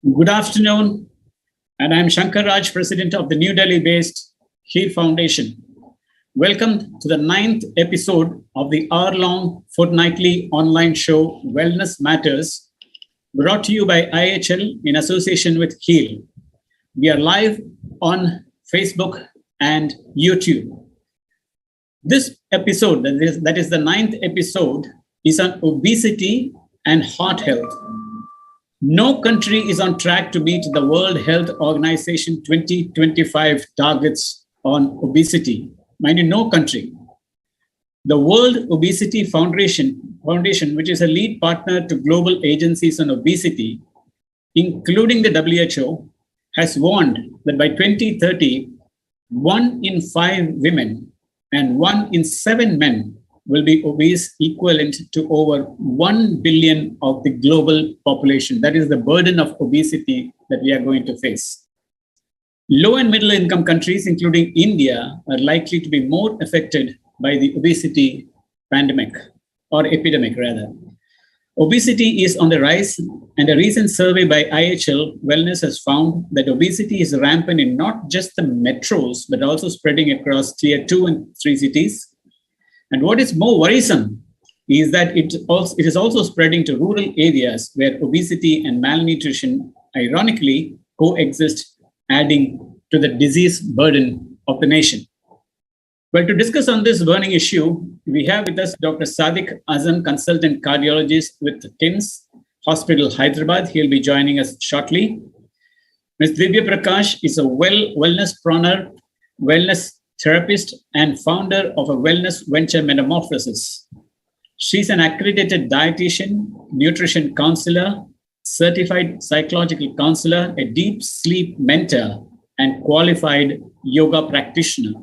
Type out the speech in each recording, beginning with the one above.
Good afternoon, and I'm Shankar Raj, President of the New Delhi-based HEAL Foundation. Welcome to the ninth episode of the hour-long fortnightly online show Wellness Matters, brought to you by IHL in association with HEAL. We are live on Facebook and YouTube. This episode, that is the ninth episode, is on obesity and heart health. No country is on track to meet the World Health Organization 2025 targets on obesity. Mind you, no country. The World Obesity Foundation, which is a lead partner to global agencies on obesity, including the WHO, has warned that by 2030, 1 in 5 women and 1 in 7 men will be obese, equivalent to over 1 billion of the global population. That is the burden of obesity that we are going to face. Low and middle income countries, including India, are likely to be more affected by the obesity pandemic, or epidemic rather. Obesity is on the rise, and a recent survey by IHL Wellness has found that obesity is rampant in not just the metros, but also spreading across tier 2 and 3 cities. And what is more worrisome is that it is also spreading to rural areas where obesity and malnutrition ironically coexist, adding to the disease burden of the nation. Well, to discuss on this burning issue, we have with us Dr. Sadiq Azam, consultant cardiologist with KIMS Hospital, Hyderabad. He'll be joining us shortly. Ms. Divya Prakash is a wellness planner, wellness therapist, and founder of a wellness venture, Metamorphosis. She's an accredited dietitian, nutrition counselor, certified psychological counselor, a deep sleep mentor, and qualified yoga practitioner.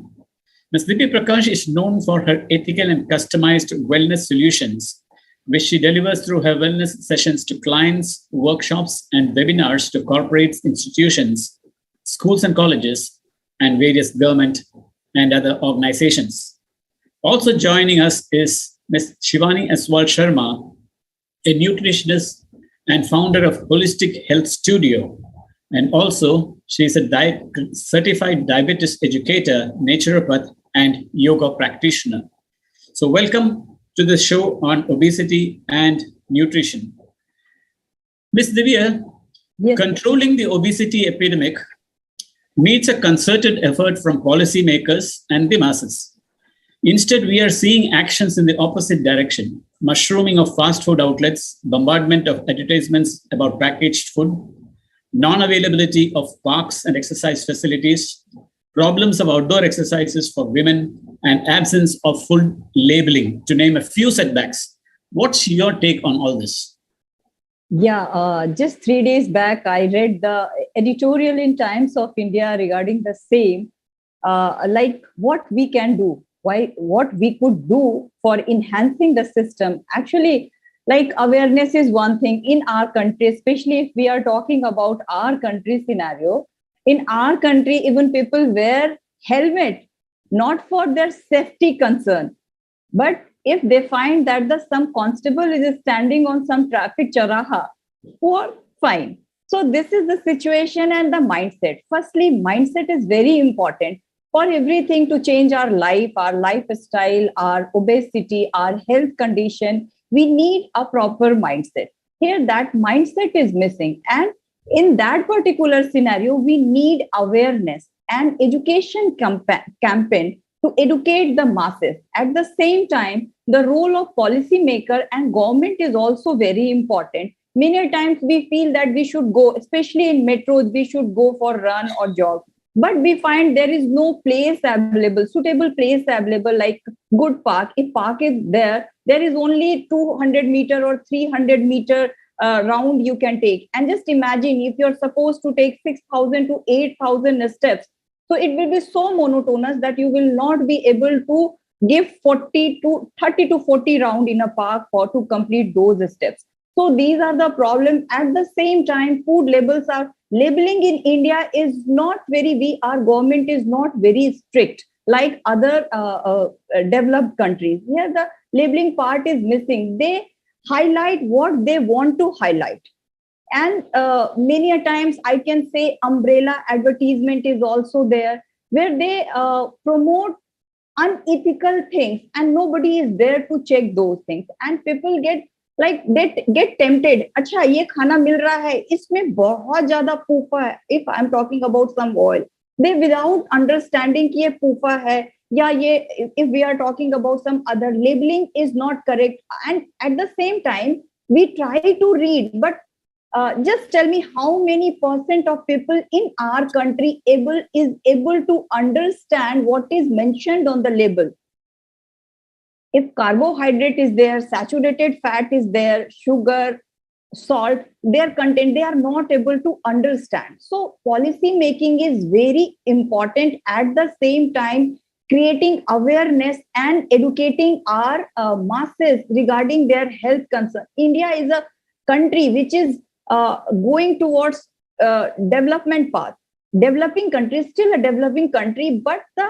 Ms. Divya Prakash is known for her ethical and customized wellness solutions, which she delivers through her wellness sessions to clients, workshops, and webinars to corporates, institutions, schools and colleges, and various government and other organizations. Also joining us is Ms. Shivani Aswal Sharma, a nutritionist and founder of Holistic Health Studio. And also, she is a certified diabetes educator, naturopath, and yoga practitioner. So welcome to the show on obesity and nutrition. Ms. Divya, yes. Controlling the obesity epidemic needs a concerted effort from policymakers and the masses. Instead, we are seeing actions in the opposite direction: mushrooming of fast food outlets, bombardment of advertisements about packaged food, non-availability of parks and exercise facilities, problems of outdoor exercises for women, and absence of food labeling, to name a few setbacks. What's your take on all this? Yeah, just 3 days back, I read the editorial in Times of India regarding the same, like what we can do, what we could do for enhancing the system. Actually, like awareness is one thing in our country, especially if we are talking about our country scenario. In our country, even people wear helmet, not for their safety concern, but if they find that some constable is standing on some traffic charaha, fine. So this is the situation and the mindset. Firstly, mindset is very important for everything to change our life, our lifestyle, our obesity, our health condition. We need a proper mindset. Here, that mindset is missing. And in that particular scenario, we need awareness and education campaign to educate the masses. At the same time, the role of policymaker and government is also very important. Many times we feel that we should go, especially in metros, we should go for run or jog. But we find there is no place available, suitable place available, like good park. If park is there is only 200 meter or 300 meter round you can take. And just imagine if you're supposed to take 6,000 to 8,000 steps. So it will be so monotonous that you will not be able to give 30 to 40 round in a park to complete those steps. So these are the problems. At the same time, labeling in India is not our government is not very strict like other developed countries. Here the labeling part is missing. They highlight what they want to highlight. And many a times I can say umbrella advertisement is also there, where they promote unethical things and nobody is there to check those things, and people get like they get tempted. अच्छा ये खाना मिल रहा है, इसमें बहुत ज्यादा पूफा है. If I'm talking about some oil, they without understanding कि ये पूफा है या ये, if we are talking about some other, labeling is not correct, and at the same time we try to read, but just tell me how many percent of people in our country is able to understand what is mentioned on the label. If carbohydrate is there, saturated fat is there, sugar, salt, their content, they are not able to understand. So policy making is very important. At the same time, creating awareness and educating our masses regarding their health concern. India is a country which is going towards development path. Developing country, still a developing country, but the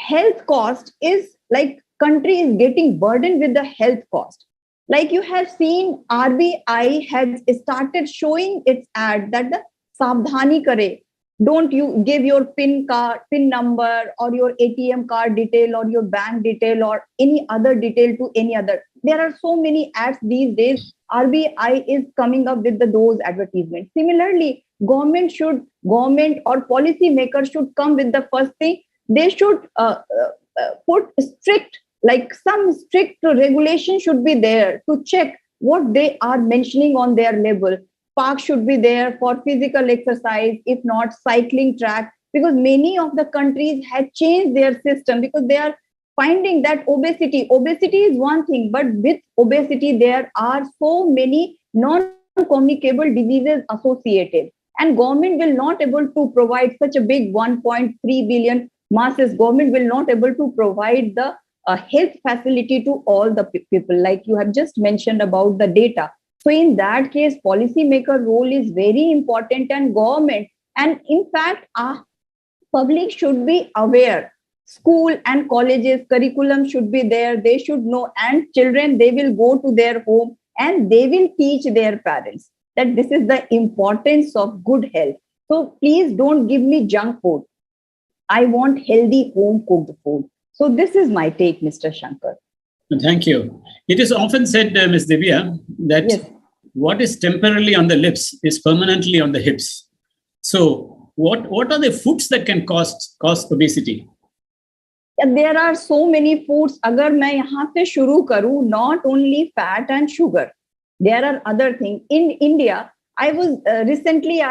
health cost is like country is getting burdened with the health cost. Like you have seen, RBI has started showing its ad that the Savdhani kare. Don't you give your PIN number or your ATM card detail or your bank detail or any other detail to any other. There are so many ads these days. RBI is coming up with those advertisements. Similarly, government or policy makers should come with the first thing. They should put strict, like some strict regulation should be there to check what they are mentioning on their label. Park should be there for physical exercise, if not cycling track, because many of the countries had changed their system because they are finding that obesity is one thing, but with obesity there are so many non-communicable diseases associated, and government will not able to provide such a big 1.3 billion masses. Government will not able to provide the health facility to all the people, like you have just mentioned about the data. So in that case, policymaker role is very important, and government, and in fact, public should be aware. School and colleges curriculum should be there. They should know, and children, they will go to their home and they will teach their parents that this is the importance of good health. So please don't give me junk food. I want healthy home cooked food. So this is my take, Mr. Shankar. Thank you. It is often said, Ms. Divya, that yes, what is temporarily on the lips is permanently on the hips. So what are the foods that can cause obesity? There are so many foods. Agar main yahan se shuru karu, not only fat and sugar, there are other things. In India, I was recently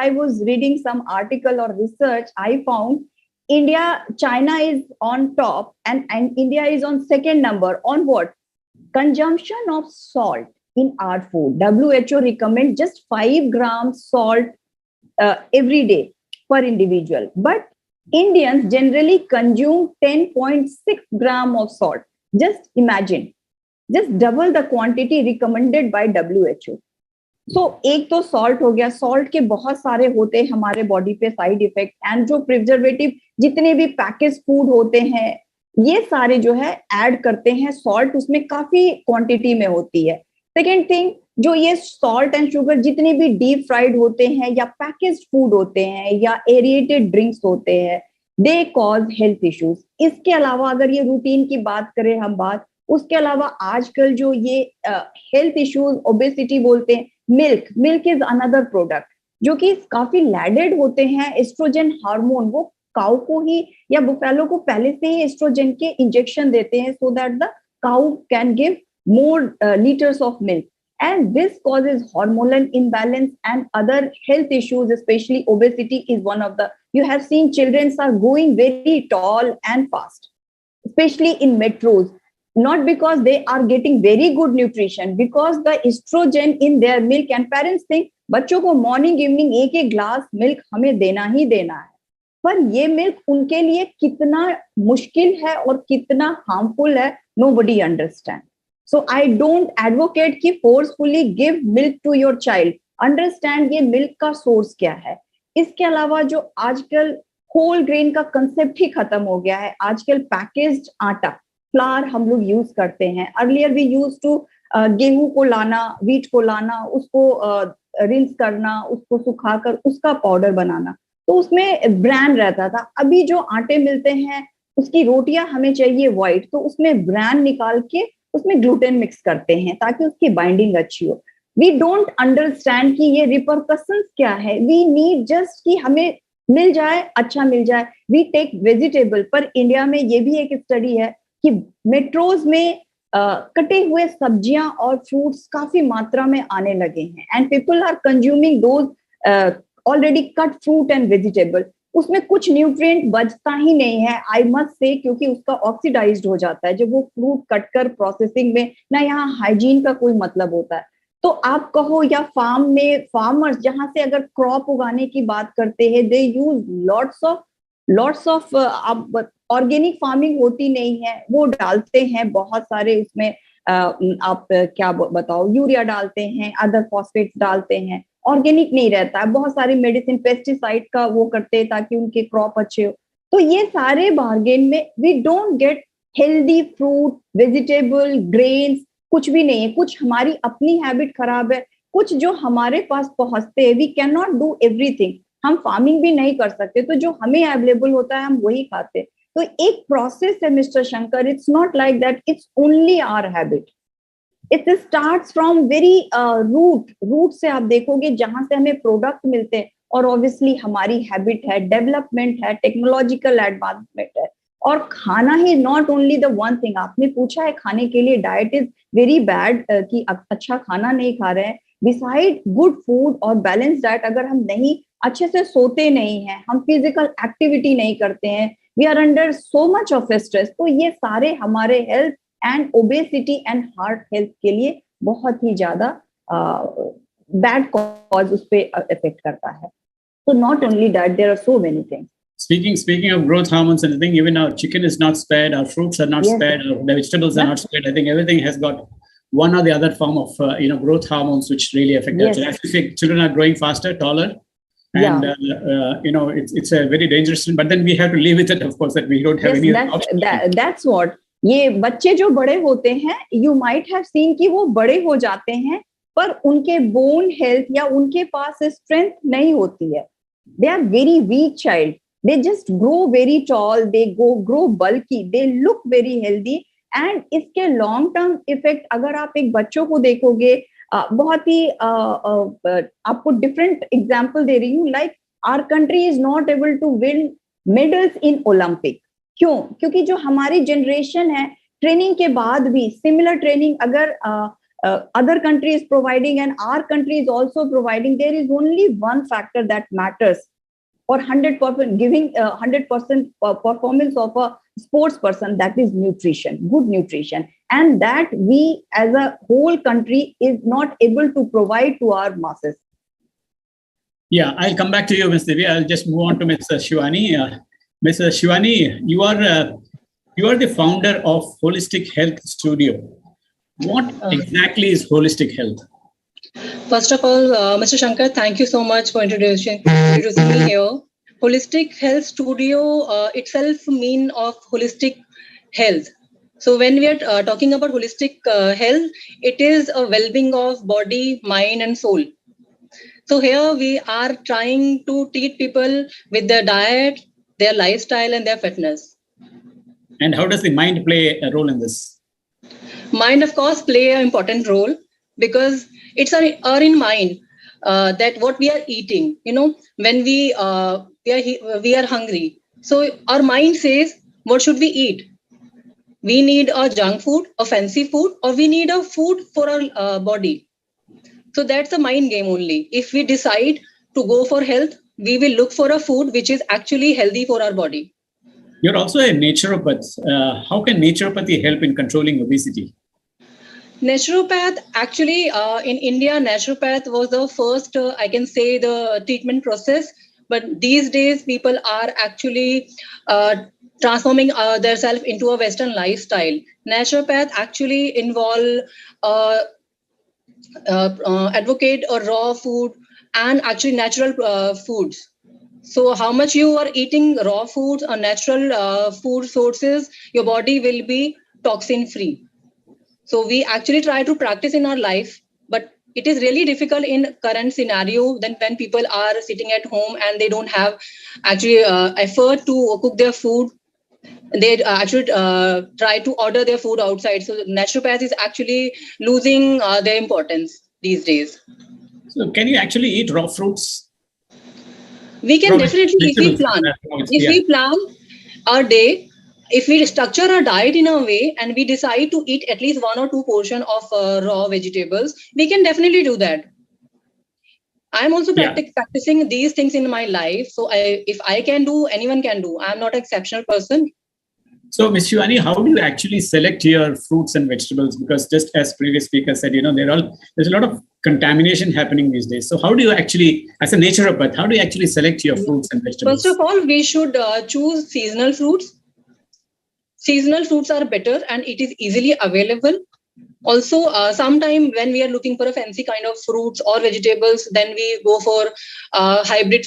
reading some article or research. I found China is on top, and India is on second number on what? Consumption of salt in our food. WHO recommends just 5 grams salt every day per individual, but Indians generally consume 10.6 gram of salt. Just imagine, just double the quantity recommended by WHO. So एक तो salt हो गया. Salt के बहुत सारे होते हैं हमारे बॉडी पे साइड इफेक्ट, एंड जो प्रिजर्वेटिव जितने भी पैकेज फूड होते हैं ये सारे जो है ऐड करते हैं सॉल्ट, उसमें काफी क्वांटिटी में होती है. सेकेंड थिंग, जो ये सॉल्ट एंड शुगर जितने भी डीप फ्राइड होते हैं या पैकेज फूड होते हैं या एरिएटेड ड्रिंक्स होते हैं, दे कॉज हेल्थ इश्यूज. इसके अलावा अगर ये रूटीन की बात करें हम उसके अलावा आजकल जो ये हेल्थ इश्यूज ओबेसिटी बोलते हैं, मिल्क इज अनदर प्रोडक्ट जो कि काफी लैडेड होते हैं एस्ट्रोजन हार्मोन. वो काऊ को ही या बुफेलो को पहले से ही एस्ट्रोजन के इंजेक्शन देते हैं so that the cow can give more liters of milk, and this causes hormonal imbalance and other health issues, especially obesity is one of the. You have seen children are growing very tall and fast, especially in metros, not because they are getting very good nutrition, because the estrogen in their milk, and parents think बच्चों को morning evening एक glass milk हमें देना ही देना है, पर ये milk उनके लिए कितना मुश्किल है और कितना हार्मफुल है, nobody understand. So I don't advocate कि forcefully give milk to your child. Understand ये milk का source क्या है. इसके अलावा जो आजकल whole grain का concept ही खत्म हो गया है. आजकल packaged आटा, flour हम लोग use करते हैं. Earlier we used to गेहूं को लाना, वीट को लाना, उसको रिंस करना, उसको सुखाकर उसका पाउडर बनाना, तो उसमें ब्रांड रहता था। अभी जो आटे मिलते हैं उसकी रोटियां हमें चाहिए व्हाइट, तो उसमें ब्रांड निकाल के उसमें ग्लूटेन मिक्स करते हैं ताकि उसकी बाइंडिंग अच्छी हो। वी डोंट अंडरस्टैंड कि ये रिपरकशंस क्या है। वी नीड जस्ट कि हमें मिल जाए, अच्छा मिल जाए। वी टेक वेजिटेबल, पर इंडिया में ये भी एक स्टडी है कि मेट्रोज में कटे हुए सब्जियां और फ्रूट्स काफी मात्रा में आने लगे हैं, and people are consuming those already cut fruit and vegetable. उसमें कुछ न्यूट्रिएंट बचता ही नहीं है, आई मस्ट से, क्योंकि उसका ऑक्सीडाइज्ड हो जाता है जब वो फ्रूट कट कर प्रोसेसिंग में, ना यहाँ हाइजीन का कोई मतलब होता है। तो आप कहो या फार्म में फार्मर्स जहां से अगर क्रॉप उगाने की बात करते हैं, दे यूज लॉट्स ऑफ आप ऑर्गेनिक फार्मिंग होती नहीं है, वो डालते हैं बहुत सारे उसमें आप क्या बताओ, यूरिया डालते हैं, अदर फॉस्फेट्स डालते हैं, ऑर्गेनिक नहीं रहता है। बहुत सारी मेडिसिन पेस्टिसाइड का वो करते हैं ताकि उनके क्रॉप अच्छे हो। तो ये सारे बार्गेन में we don't get healthy fruit, vegetable, grains, कुछ भी नहीं है। कुछ हमारी अपनी हैबिट खराब है, कुछ जो हमारे पास पहुंचते हैं, we can not do everything. हम फार्मिंग भी नहीं कर सकते, तो जो हमें अवेलेबल होता है हम वही खाते हैं। तो एक प्रोसेस है mister Shankar, it's not like that it's only our habit. It starts from very root से आप देखोगे जहां से हमें प्रोडक्ट मिलते हैं, और ऑब्वियसली हमारी हैबिट है, डेवलपमेंट है, टेक्नोलॉजिकल एडवांसमेंट है, और खाना ही not only the one thing. आपने पूछा है खाने के लिए, डाइट इज वेरी बैड कि अच्छा खाना नहीं खा रहे हैं। बिसाइड गुड फूड और बैलेंस डाइट, अगर हम नहीं अच्छे से सोते नहीं हैं, हम फिजिकल एक्टिविटी नहीं करते हैं, we are under so much of stress, तो ये सारे हमारे health and obesity and heart health के लिए बहुत ही ज्यादा बैड कॉज उस पे इफेक्ट करता है। So not only that, there are so many things. Speaking of growth hormones and everything, even our chicken is not spared, our fruits are not spared, our vegetables are not spared. I think everything has got one or the other form of growth hormones which really affect us. As you say, children are growing faster, taller, and it's a very dangerous. But then we have to live with it, of course, that we don't have any option. That's what. ये बच्चे जो बड़े होते हैं, you might have seen कि वो बड़े हो जाते हैं, पर उनके बोन हेल्थ या उनके पास स्ट्रेंथ नहीं होती है। They are very weak child. They just grow very tall. They grow bulky. They look very healthy. And इसके long term effect अगर आप एक बच्चों को देखोगे, बहुत ही आपको different example दे रही हूँ, like our country is not able to win medals in Olympic. क्यों? क्योंकि जो हमारी generation है, ट्रेनिंग के बाद भी similar ट्रेनिंग अगर other countries providing and our country is also providing, there is only one factor that matters for 100% giving 100% performance of a sports person, that is nutrition, good nutrition, and that we as a whole country is not able to provide to our masses. Yeah, I'll come back to you, Ms. Divya. I'll just move on to Ms. Shivani. Ms. Shivani, you are the founder of Holistic Health Studio. What exactly is holistic health? First of all, Mr. Shankar, thank you so much for introducing me here. Holistic Health Studio itself means of holistic health. So when we are talking about holistic health, it is a well-being of body, mind, and soul. So here we are trying to treat people with their diet, their lifestyle, and their fitness. And how does the mind play a role in this? Mind, of course, play an important role because it's our in mind that what we are eating. When we are hungry, so our mind says, what should we eat? We need a junk food, a fancy food, or we need a food for our body. So that's a mind game only. If we decide to go for health, we will look for a food which is actually healthy for our body. You're also a naturopath. How can naturopathy help in controlling obesity? Naturopath, actually, in India, naturopath was the first, I can say, the treatment process. But these days, people are actually transforming themselves into a Western lifestyle. Naturopath actually involve advocate a raw food and actually natural foods. So how much you are eating raw foods or natural food sources, your body will be toxin free. So we actually try to practice in our life, but it is really difficult in current scenario then when people are sitting at home and they don't have actually effort to cook their food. They actually try to order their food outside. So naturopath is actually losing their importance these days. So can you actually eat raw fruits? We can definitely, if Yeah. we plan our day, if we structure our diet in a way and we decide to eat at least 1 or 2 portion of raw vegetables, we can definitely do that. I'm also practicing these things in my life. So if I can do, anyone can do. I'm not an exceptional person. So, Ms. Shivani, how do you actually select your fruits and vegetables? Because just as previous speaker said, there's a lot of contamination happening these days. So how do you actually, as a naturopath, how do you actually select your fruits and vegetables? First of all, we should choose seasonal fruits. Seasonal fruits are better and it is easily available. Also, sometime when we are looking for a fancy kind of fruits or vegetables, then we go for hybrid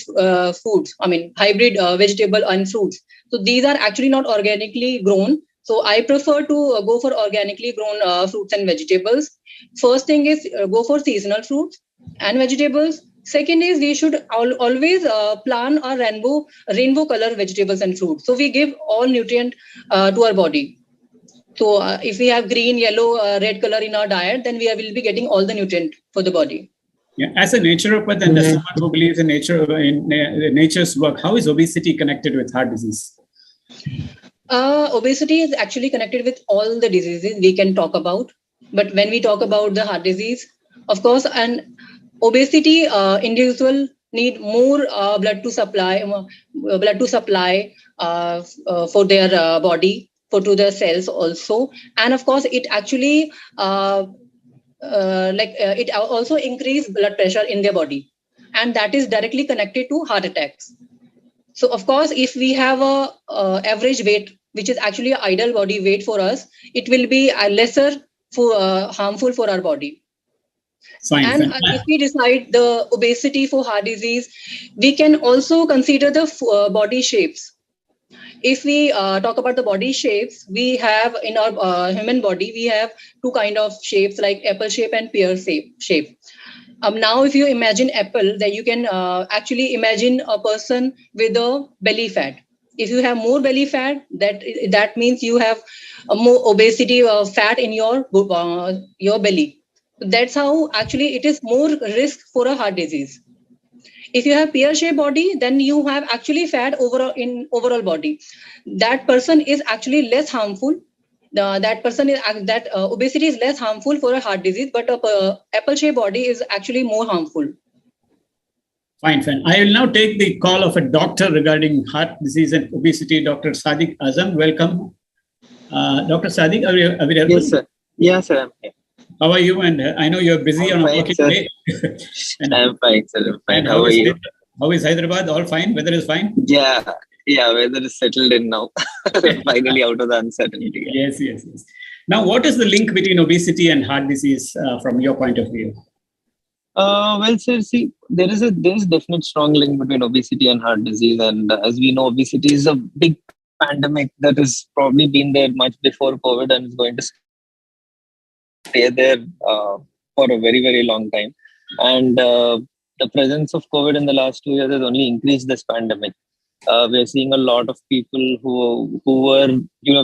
foods. Hybrid vegetable and fruits. So these are actually not organically grown. So I prefer to go for organically grown fruits and vegetables. First thing is go for seasonal fruits and vegetables. Second is we should always plan our rainbow color vegetables and fruits. So we give all nutrient to our body. So if we have green, yellow, red color in our diet, then we will be getting all the nutrient for the body. Yeah, as a naturopath and as someone who believes in nature's work, how is obesity connected with heart disease? Obesity is actually connected with all the diseases we can talk about. But when we talk about the heart disease, of course, and obesity individual need more blood to supply for their body, to their cells also. And of course, it actually it also increase blood pressure in their body, and that is directly connected to heart attacks. So of course, if we have a average weight, which is actually an ideal body weight for us, it will be lesser harmful for our body. And if we decide the obesity for heart disease, we can also consider the body shapes. If we talk about the body shapes, we have in our human body, we have two kind of shapes like apple shape and pear shape. Now, if you imagine apple, then you can actually imagine a person with a belly fat. If you have more belly fat, that means you have more obesity fat in your belly. That's how actually it is more risk for a heart disease. If you have pear-shaped body, then you have actually fat overall body. That person is actually less harmful. Obesity is less harmful for a heart disease, but a apple-shaped body is actually more harmful. Fine. I will now take the call of a doctor regarding heart disease and obesity, Dr. Sadiq Azam. Welcome. Dr. Sadiq, are you available? Yes, sir. Yeah, sir. I'm here. How are you? And I know you're busy on a working day. I'm fine, sir. I'm fine. How are you? How is Hyderabad? All fine? Weather is fine? Yeah, weather is settled in now. Finally out of the uncertainty. Yes. Now, what is the link between obesity and heart disease from your point of view? Well, sir, see, there is definite strong link between obesity and heart disease. And as we know, obesity is a big pandemic that has probably been there much before COVID and is going to stay there for a very, very long time. And the presence of COVID in the last 2 years has only increased this pandemic. We're seeing a lot of people who were,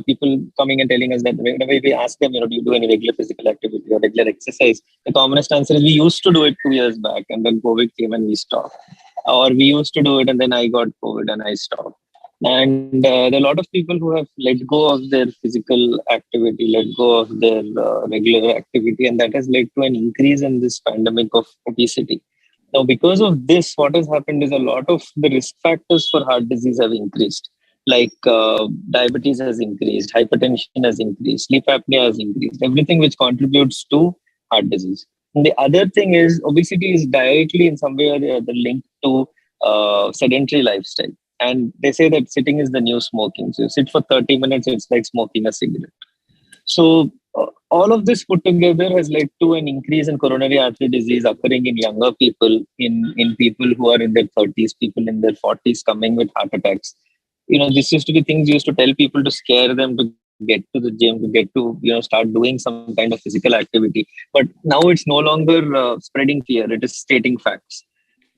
people coming and telling us that whenever we ask them, do you do any regular physical activity or regular exercise? The commonest answer is we used to do it 2 years back and then COVID came and we stopped. Or we used to do it and then I got COVID and I stopped. And there are a lot of people who have let go of their physical activity, let go of their regular activity, and that has led to an increase in this pandemic of obesity. Now, because of this, what has happened is a lot of the risk factors for heart disease have increased, like diabetes has increased, hypertension has increased, sleep apnea has increased, everything which contributes to heart disease. And the other thing is obesity is directly in some way or the other linked to sedentary lifestyle. And they say that sitting is the new smoking. So you sit for 30 minutes, it's like smoking a cigarette. So all of this put together has led to an increase in coronary artery disease occurring in younger people, in people who are in their 30s, people in their 40s coming with heart attacks. This used to be things you used to tell people to scare them to get to the gym, to get to start doing some kind of physical activity. But now it's no longer spreading fear; it is stating facts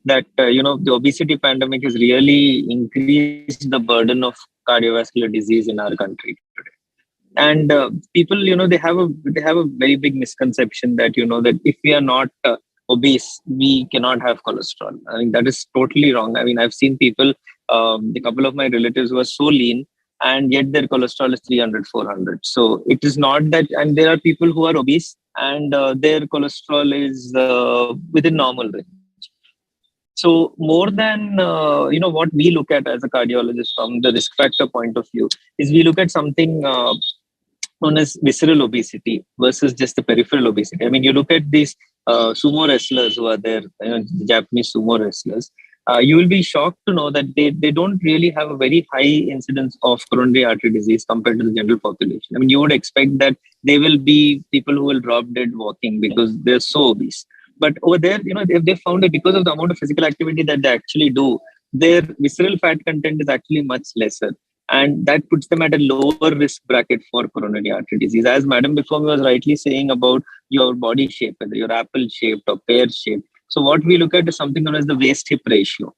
that the obesity pandemic has really increased the burden of cardiovascular disease in our country today. And people, they have a very big misconception that that if we are not obese, we cannot have cholesterol. I mean, that is totally wrong. I mean, I've seen people, a couple of my relatives were so lean, and yet their cholesterol is 300, 400. So it is not that. And there are people who are obese and their cholesterol is within normal range. So more than what we look at as a cardiologist from the risk factor point of view is we look at something known as visceral obesity versus just the peripheral obesity. I mean, you look at these sumo wrestlers who are there, the Japanese sumo wrestlers. You will be shocked to know that they don't really have a very high incidence of coronary artery disease compared to the general population. I mean, you would expect that they will be people who will drop dead walking because they're so obese. But over there, they found that because of the amount of physical activity that they actually do, their visceral fat content is actually much lesser. And that puts them at a lower risk bracket for coronary artery disease. As Madam before me was rightly saying about your body shape, whether you're apple shaped or pear shaped. So what we look at is something known as the waist hip ratio.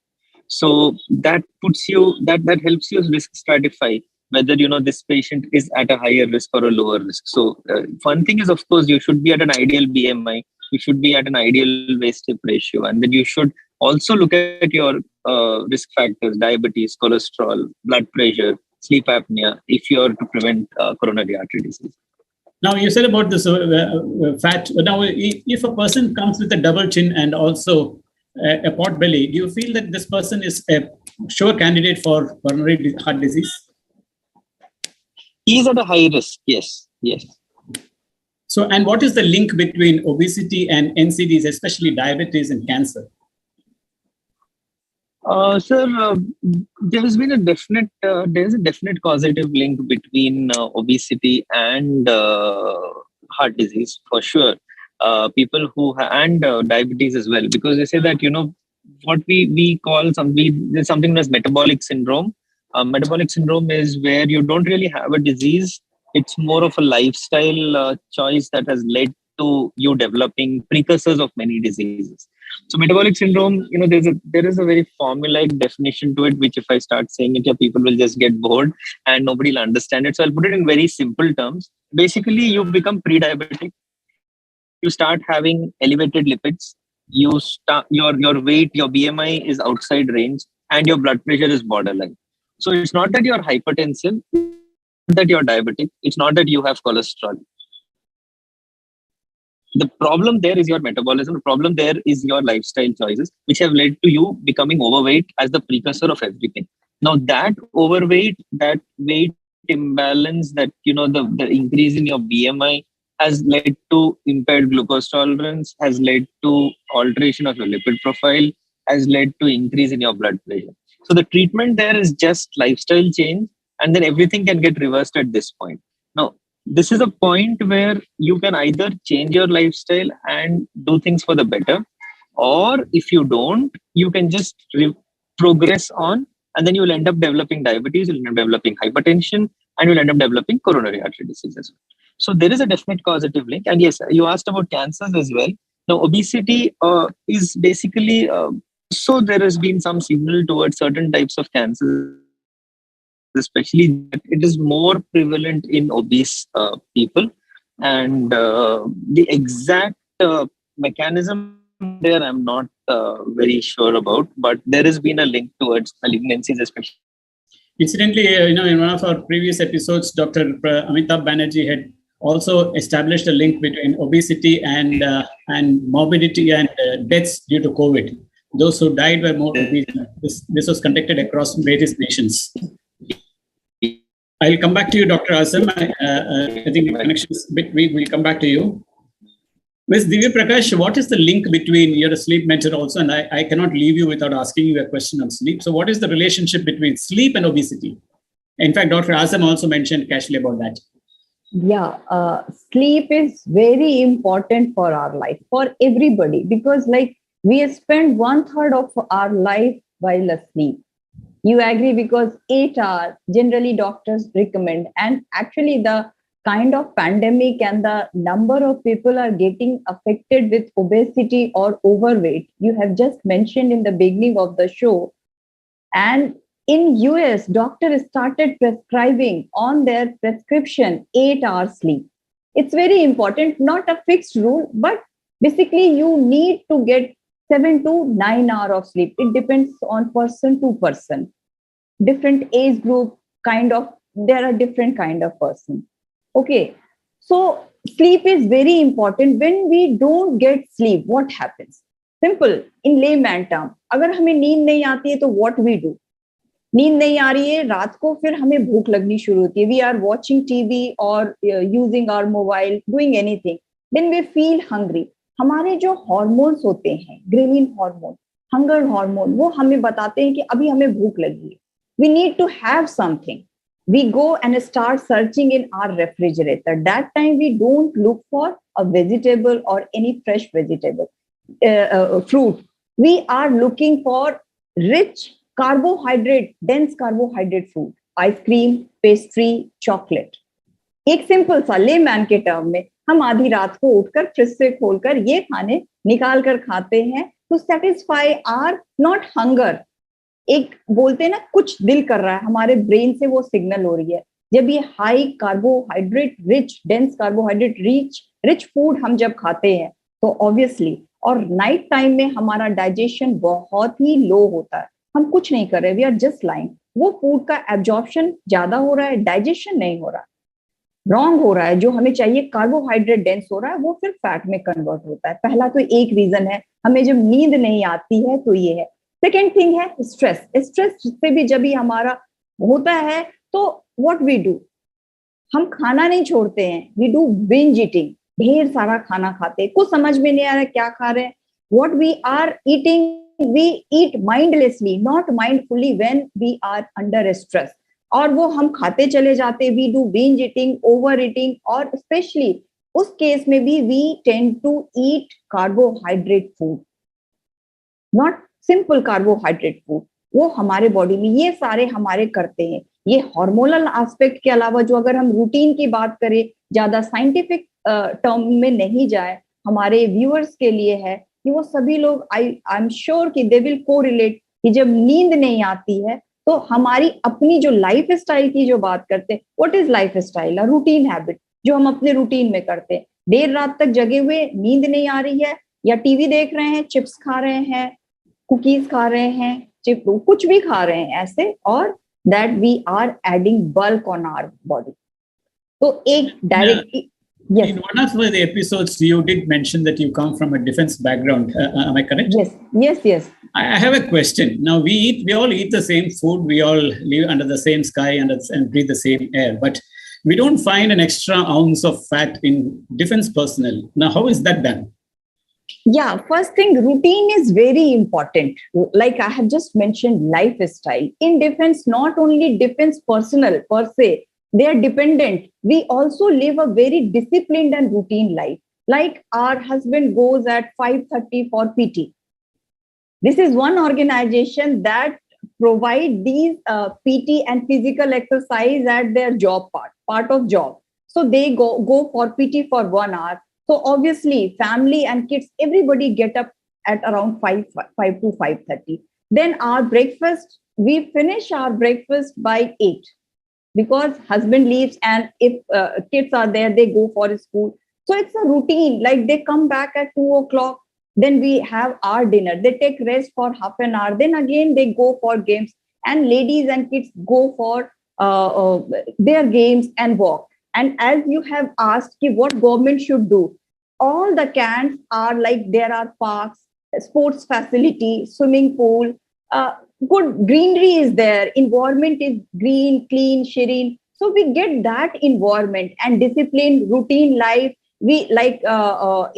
So that puts you, that helps you risk stratify whether this patient is at a higher risk or a lower risk. So one thing is, of course, you should be at an ideal BMI, you should be at an ideal waist hip ratio, and then you should also look at your risk factors: diabetes, cholesterol, blood pressure, sleep apnea, if you are to prevent coronary artery disease. Now, you said about this fat. Now, if a person comes with a double chin and also a pot belly, do you feel that this person is a sure candidate for coronary heart disease? He is at a high risk, yes. So, and what is the link between obesity and NCDs, especially diabetes and cancer? Sir, there has been a definite causative link between obesity and heart disease for sure. People who and diabetes as well, because they say that what we call there's something known as metabolic syndrome. Metabolic syndrome is where you don't really have a disease. It's more of a lifestyle choice that has led to you developing precursors of many diseases. So metabolic syndrome, there is a very formulaic definition to it, which if I start saying it here, people will just get bored and nobody will understand it. So I'll put it in very simple terms. Basically, you become pre-diabetic. You start having elevated lipids. You start your weight, your BMI is outside range, and your blood pressure is borderline. So it's not that you're hypertensive, that you're diabetic. It's not that you have cholesterol. The problem there is your metabolism. The problem there is your lifestyle choices, which have led to you becoming overweight as the precursor of everything. Now that overweight, that weight imbalance, that the increase in your BMI has led to impaired glucose tolerance, has led to alteration of your lipid profile, has led to increase in your blood pressure. So the treatment there is just lifestyle change, and then everything can get reversed at this point. Now, this is a point where you can either change your lifestyle and do things for the better, or if you don't, you can just progress on, and then you will end up developing diabetes, you'll end up developing hypertension, and you'll end up developing coronary artery disease as well. So there is a definite causative link. And yes, you asked about cancers as well. Now, obesity is basically, so there has been some signal towards certain types of cancers, especially that it is more prevalent in obese people. And the exact mechanism there, I'm not very sure about, but there has been a link towards malignancies, especially. Incidentally, in one of our previous episodes, Dr. Amitabh Banerjee had also established a link between obesity and morbidity and deaths due to COVID. Those who died were more obese. This was conducted across various nations. I'll come back to you, Dr. Azam. I think the connection is a bit weak. We'll come back to you. Ms. Divya Prakash, what is the link between, you're a sleep mentor also, and I cannot leave you without asking you a question on sleep. So what is the relationship between sleep and obesity? In fact, Dr. Azam also mentioned casually about that. Yeah, sleep is very important for our life, for everybody, because we spend 1/3 of our life while asleep. You agree, because 8 hours generally doctors recommend. And actually the kind of pandemic and the number of people are getting affected with obesity or overweight, you have just mentioned in the beginning of the show. And in US, doctors started prescribing on their prescription 8 hours sleep. It's very important, not a fixed rule, but basically you need to get 7 to 9 hours of sleep. It depends on person to person, different age group, kind of, there are different kind of person. Okay, so sleep is very important. When we don't get sleep, what happens? Simple, in layman term, अगर हमें नींद नहीं आती है तो what we do? नींद नहीं आ रही है रात को, फिर हमें भूख लगनी शुरू होती है. वी आर वॉचिंग टीवी और using our mobile, doing anything, then we feel hungry. हमारे जो हार्मोन्स होते हैं, ग्रेलिन हार्मोन, हंगर हार्मोन, वो हमें बताते हैं कि अभी हमें भूख लगी है, we need to have something. We go and start searching in our refrigerator. That time we don't look for a vegetable or any fresh vegetable, fruit. We are looking for rich carbohydrate, dense carbohydrate food, ice cream, pastry, chocolate. एक simple सा layman के term में, हम आधी रात को उठकर fridge से खोलकर ये खाने निकाल कर खाते हैं to satisfy our not hunger. एक बोलते हैं ना, कुछ दिल कर रहा है, हमारे ब्रेन से वो सिग्नल हो रही है. जब ये high carbohydrate rich, dense carbohydrate rich food हम जब खाते हैं तो ऑब्वियसली, और नाइट टाइम में हमारा डाइजेशन बहुत ही लो होता है, हम कुछ नहीं कर रहे, वी आर जस्ट लाइंग. वो फूड का एब्जॉर्प्शन ज्यादा हो रहा है, डाइजेशन नहीं हो रहा, रॉन्ग हो रहा है. जो हमें चाहिए कार्बोहाइड्रेट डेंस हो रहा है, वो फिर फैट में कन्वर्ट होता है. पहला तो एक रीजन है, हमें जब नींद नहीं आती है तो ये है. सेकेंड थिंग है स्ट्रेस. स्ट्रेस से भी जब भी हमारा होता है तो व्हाट वी डू, हम खाना नहीं छोड़ते हैं, वी डू बिंज ईटिंग. ढेर सारा खाना खाते हैं, कुछ समझ में नहीं आ रहा है क्या खा रहे हैं. What we are eating, we eat mindlessly, not mindfully when we are under stress. और वो हम खाते चले जाते, we do binge eating, overeating, और especially उस केस में भी we tend to eat carbohydrate food, not simple carbohydrate food. वो हमारे बॉडी में ये सारे हमारे करते हैं. ये हार्मोनल एस्पेक्ट के अलावा, जो अगर हम रूटीन की बात करें, ज्यादा साइंटिफिक टर्म में नहीं जाए, हमारे व्यूअर्स के लिए है कि वो सभी लोग, आई एम श्योर कि दे विल कोरिलेट, कि जब नींद नहीं आती है तो हमारी अपनी जो लाइफ स्टाइल की जो बात करते हैं, what is life style? A routine habit जो हम अपने रूटीन में करते हैं. देर रात तक जगे हुए, नींद नहीं आ रही है, या टीवी देख रहे हैं, चिप्स खा रहे हैं, कुकीज खा रहे हैं, चिप कुछ भी खा रहे हैं ऐसे, और that we are adding bulk on our body. तो एक direct, yes. In one of the episodes, you did mention that you come from a defense background. Am I correct? Yes. I have a question. Now, we all eat the same food. We all live under the same sky and breathe the same air. But we don't find an extra ounce of fat in defense personnel. Now, how is that done? Yeah, first thing, routine is very important. Like I have just mentioned, lifestyle. In defense, not only defense personnel per se, they are dependent. We also live a very disciplined and routine life. Like our husband goes at 5:30 for PT. This is one organization that provide these PT and physical exercise at their job part of job. So they go for PT for 1 hour. So obviously family and kids, everybody get up at around 5 to 5:30. Then our breakfast, we finish our breakfast by 8. Because husband leaves, and if kids are there, they go for school. So it's a routine. Like they come back at 2 o'clock, then we have our dinner. They take rest for half an hour. Then again, they go for games. And ladies and kids go for their games and walk. And as you have asked, what government should do, all the camps are like, there are parks, sports facility, swimming pool, good greenery is there, environment is green, clean, serene. So we get that environment and discipline, routine life. We like,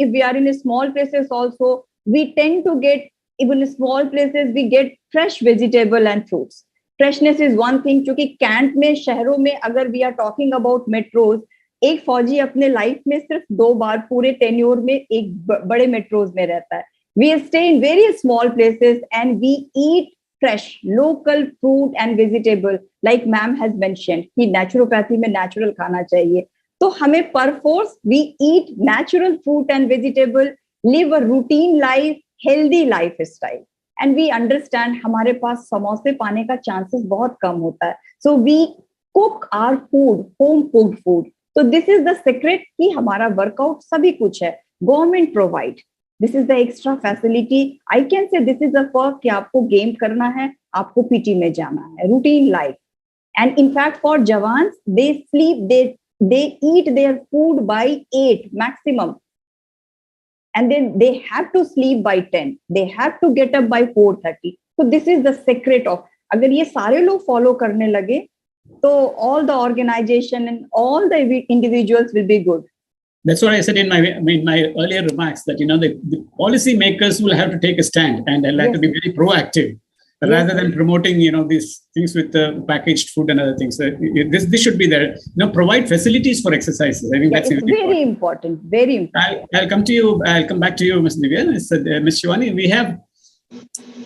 if we are in small places also, we tend to get, even in small places, we get fresh vegetable and fruits. Freshness is one thing, क्योंकि cantt में, शहरों में, अगर we are talking about metros, एक फौजी अपने life में सिर्फ 2 बार पूरे टेन्योर में एक बड़े मेट्रोज में रहता है. We stay in very small places and we eat fresh, local fruit and vegetable. Like ma'am has mentioned, कि naturopathy में natural खाना चाहिए. तो हमें perforce we eat natural fruit and vegetable, live a routine life, healthy lifestyle. And we understand हमारे पास समोसे पाने का chances बहुत कम होता है. So we cook our food, home cooked food. So this is the secret कि हमारा workout सभी कुछ है. Government provide. This is the extra facility. I can say this is the perk कि आपको game करना है, आपको PT में जाना है. Routine life. And in fact, for Jawans, they sleep, they eat their food by 8 maximum. And then they have to sleep by 10. They have to get up by 4:30. So this is the secret of, अगर ये सारे लोग follow करने लगे, so all the organization and all the individuals will be good. That's what I said in my earlier remarks, that the policy makers will have to take a stand and they'll have to be very proactive rather than promoting these things with packaged food and other things. This should be there. Provide facilities for exercises. I think that's very important. Very important. I'll come to you. I'll come back to you, Ms. Divya. Ms. Shivani,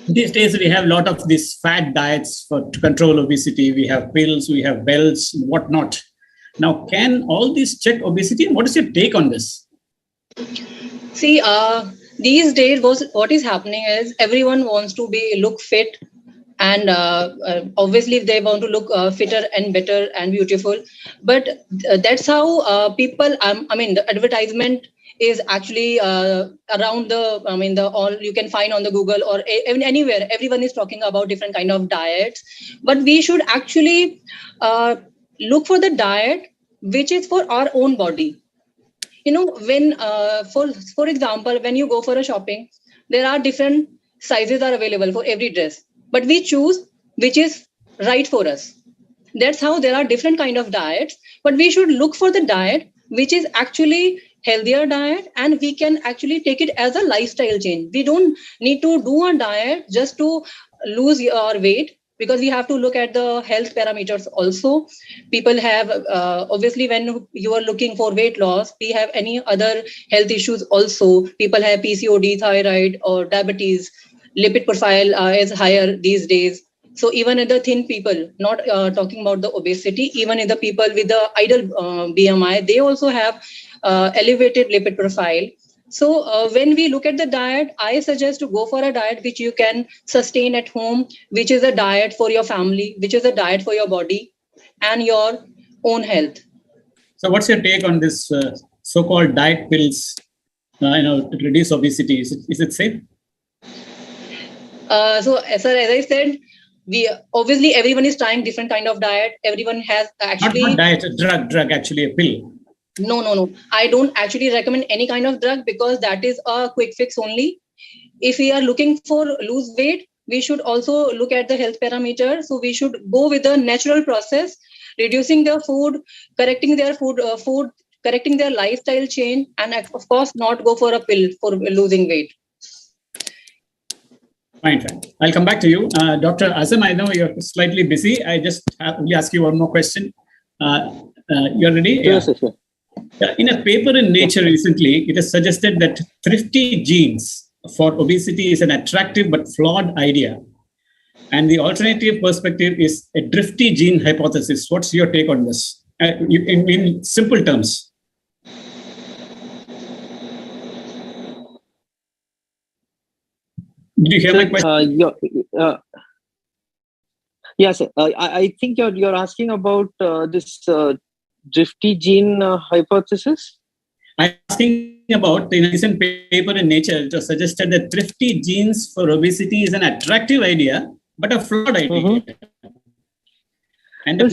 these days we have a lot of these fad diets to control obesity. We have pills, we have bells, whatnot. Now, can all these check obesity? What is your take on this? See, these days, what is happening is everyone wants to look fit, and obviously they want to look fitter and better and beautiful. But that's how people. The advertisement is actually around all you can find on the Google or anywhere. Everyone is talking about different kind of diets, but we should actually look for the diet which is for our own body. When for example, when you go for a shopping, there are different sizes are available for every dress, but we choose which is right for us. That's how there are different kind of diets, but we should look for the diet which is actually healthier diet, and we can actually take it as a lifestyle change. We don't need to do a diet just to lose our weight, because we have to look at the health parameters also. People have, obviously, when you are looking for weight loss, we have any other health issues also. People have PCOD, thyroid, or diabetes. Lipid profile is higher these days. So even in the thin people, not talking about the obesity, even in the people with the ideal BMI, they also have elevated lipid profile. So when we look at the diet, I suggest to go for a diet which you can sustain at home, which is a diet for your family, which is a diet for your body and your own health. So what's your take on this so-called diet pills, to reduce obesity? Is it safe? So as I said, obviously everyone is trying different kind of diet. Everyone has actually... Not diet, a drug, actually a pill. No. I don't actually recommend any kind of drug, because that is a quick fix only. If we are looking for lose weight, we should also look at the health parameter. So we should go with the natural process, reducing their food, correcting their food, correcting their lifestyle change, and of course not go for a pill for losing weight. Fine. I'll come back to you. Dr. Azam, I know you're slightly busy. I just will ask you one more question. You're ready? Yes, sir. In a paper in Nature recently, it is suggested that thrifty genes for obesity is an attractive but flawed idea. And the alternative perspective is a drifty gene hypothesis. What's your take on this? In simple terms. Did you hear my question? Yes, I think you're asking about this drifty gene hypothesis. I'm asking about the recent paper in Nature. It was suggested that thrifty genes for obesity is an attractive idea, but a flawed idea. Mm-hmm. And the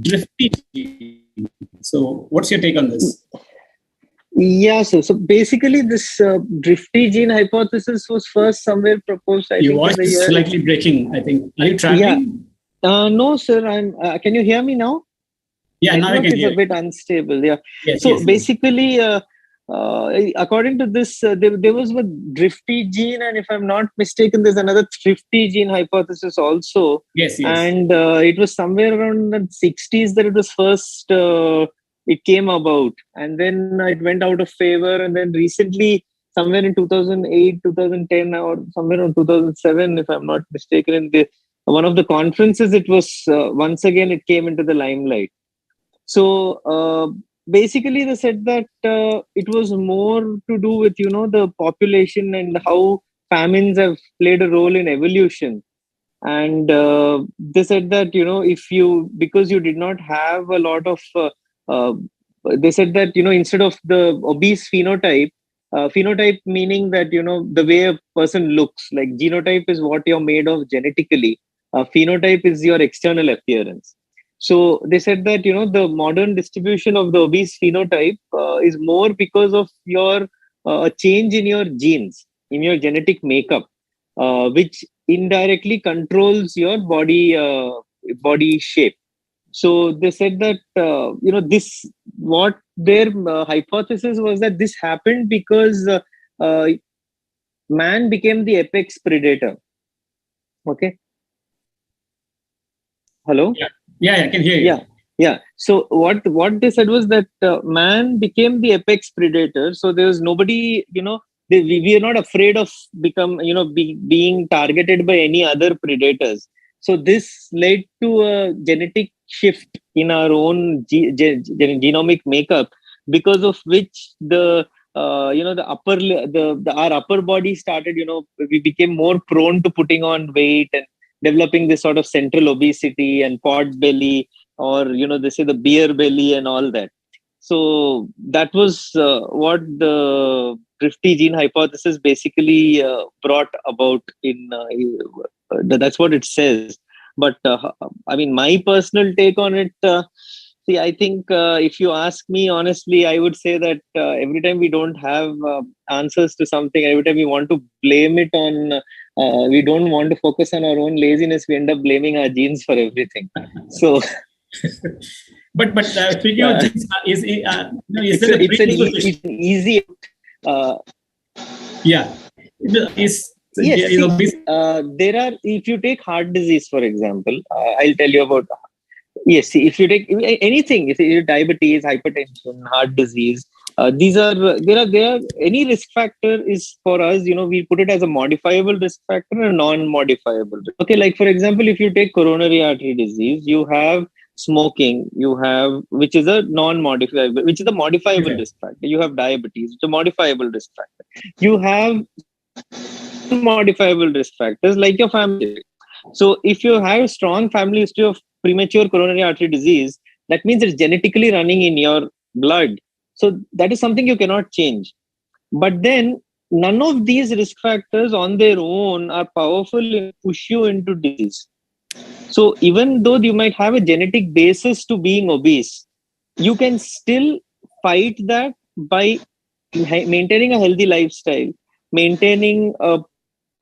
drifty gene. So, what's your take on this? Yes, so basically this drifty gene hypothesis was first somewhere proposed. Your voice is slightly breaking, I think. Are you traveling? Yeah. No, sir. Can you hear me now? Yeah, now I can hear. It's a bit unstable. Yeah. Yes, so basically, according to this, there was a drifty gene, and if I'm not mistaken, there's another thrifty gene hypothesis also. Yes. And it was somewhere around the 60s that it was first it came about, and then it went out of favor. And then recently, somewhere in 2008, 2010, or somewhere in 2007, if I'm not mistaken, in one of the conferences, it was once again, it came into the limelight. So basically, they said that it was more to do with, the population and how famines have played a role in evolution. And they said that, because you did not have a lot of, uh, they said that, instead of the obese phenotype, phenotype meaning that, the way a person looks, like genotype is what you're made of genetically. Phenotype is your external appearance. So they said that, the modern distribution of the obese phenotype is more because of your change in your genes, in your genetic makeup, which indirectly controls your body shape. So they said that, this, what their hypothesis was, that this happened because uh, man became the apex predator. Okay. Hello? Yeah, I can hear you. Yeah. So what they said was that man became the apex predator. So there was nobody, we are not afraid of being targeted by any other predators. So this led to a genetic shift in our own genomic makeup, because of which the our upper body started, we became more prone to putting on weight and developing this sort of central obesity and pot belly, or they say the beer belly and all that. So that was what the drifty gene hypothesis basically brought about in that's what it says. But I mean, my personal take on it, see, I think if you ask me honestly, I would say that every time we don't have answers to something, every time we want to blame it on, we don't want to focus on our own laziness, we end up blaming our genes for everything. So, but speaking of genes, it's an easy. Yeah. Yes, there are. If you take heart disease, for example, I'll tell you about. Yes, see, if you take anything, if you diabetes, hypertension, heart disease, these are there are any risk factor is for us. We put it as a modifiable risk factor and a non-modifiable. Okay, like for example, if you take coronary artery disease, you have smoking, you have, which is a non-modifiable, which is a modifiable risk factor. You have diabetes, which is a modifiable risk factor. You have modifiable risk factors like your family. So if you have a strong family history of premature coronary artery disease, that means it's genetically running in your blood. So that is something you cannot change. But then none of these risk factors on their own are powerful to push you into disease. So even though you might have a genetic basis to being obese, you can still fight that by maintaining a healthy lifestyle, maintaining a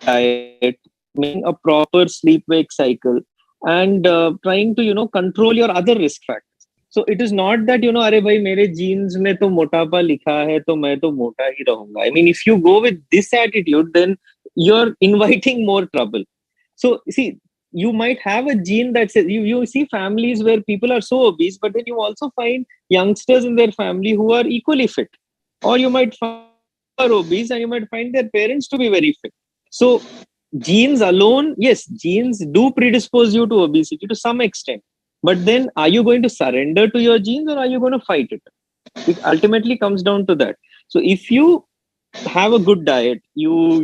diet, maintaining a proper sleep-wake cycle, and trying to control your other risk factors. So it is not that अरे भाई मेरे genes में तो मोटापा लिखा है तो मैं तो मोटा ही रहूंगा. I mean, if you go with this attitude, then you're inviting more trouble. So see, you might have a gene that says, you see families where people are so obese, but then you also find youngsters in their family who are equally fit, or you might find are obese and you might find their parents to be very fit. So genes alone, yes, genes do predispose you to obesity to some extent. But then are you going to surrender to your genes, or are you going to fight it? It ultimately comes down to that. So if you have a good diet, you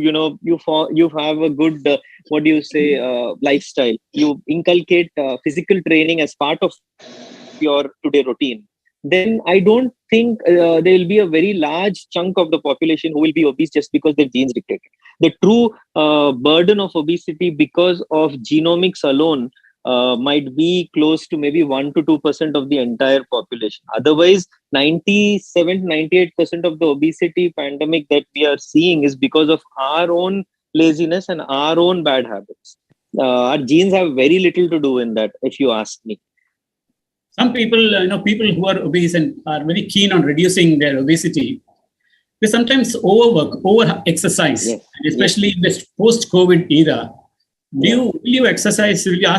have a good, lifestyle, you inculcate physical training as part of your today routine, then I don't think there will be a very large chunk of the population who will be obese just because their genes dictate it. The true burden of obesity because of genomics alone might be close to maybe 1 to 2% of the entire population. Otherwise, 97-98% of the obesity pandemic that we are seeing is because of our own laziness and our own bad habits. Our genes have very little to do in that, if you ask me. Some people, people who are obese and are very keen on reducing their obesity, they sometimes over exercise, yes. especially in this post-COVID era. Will you ask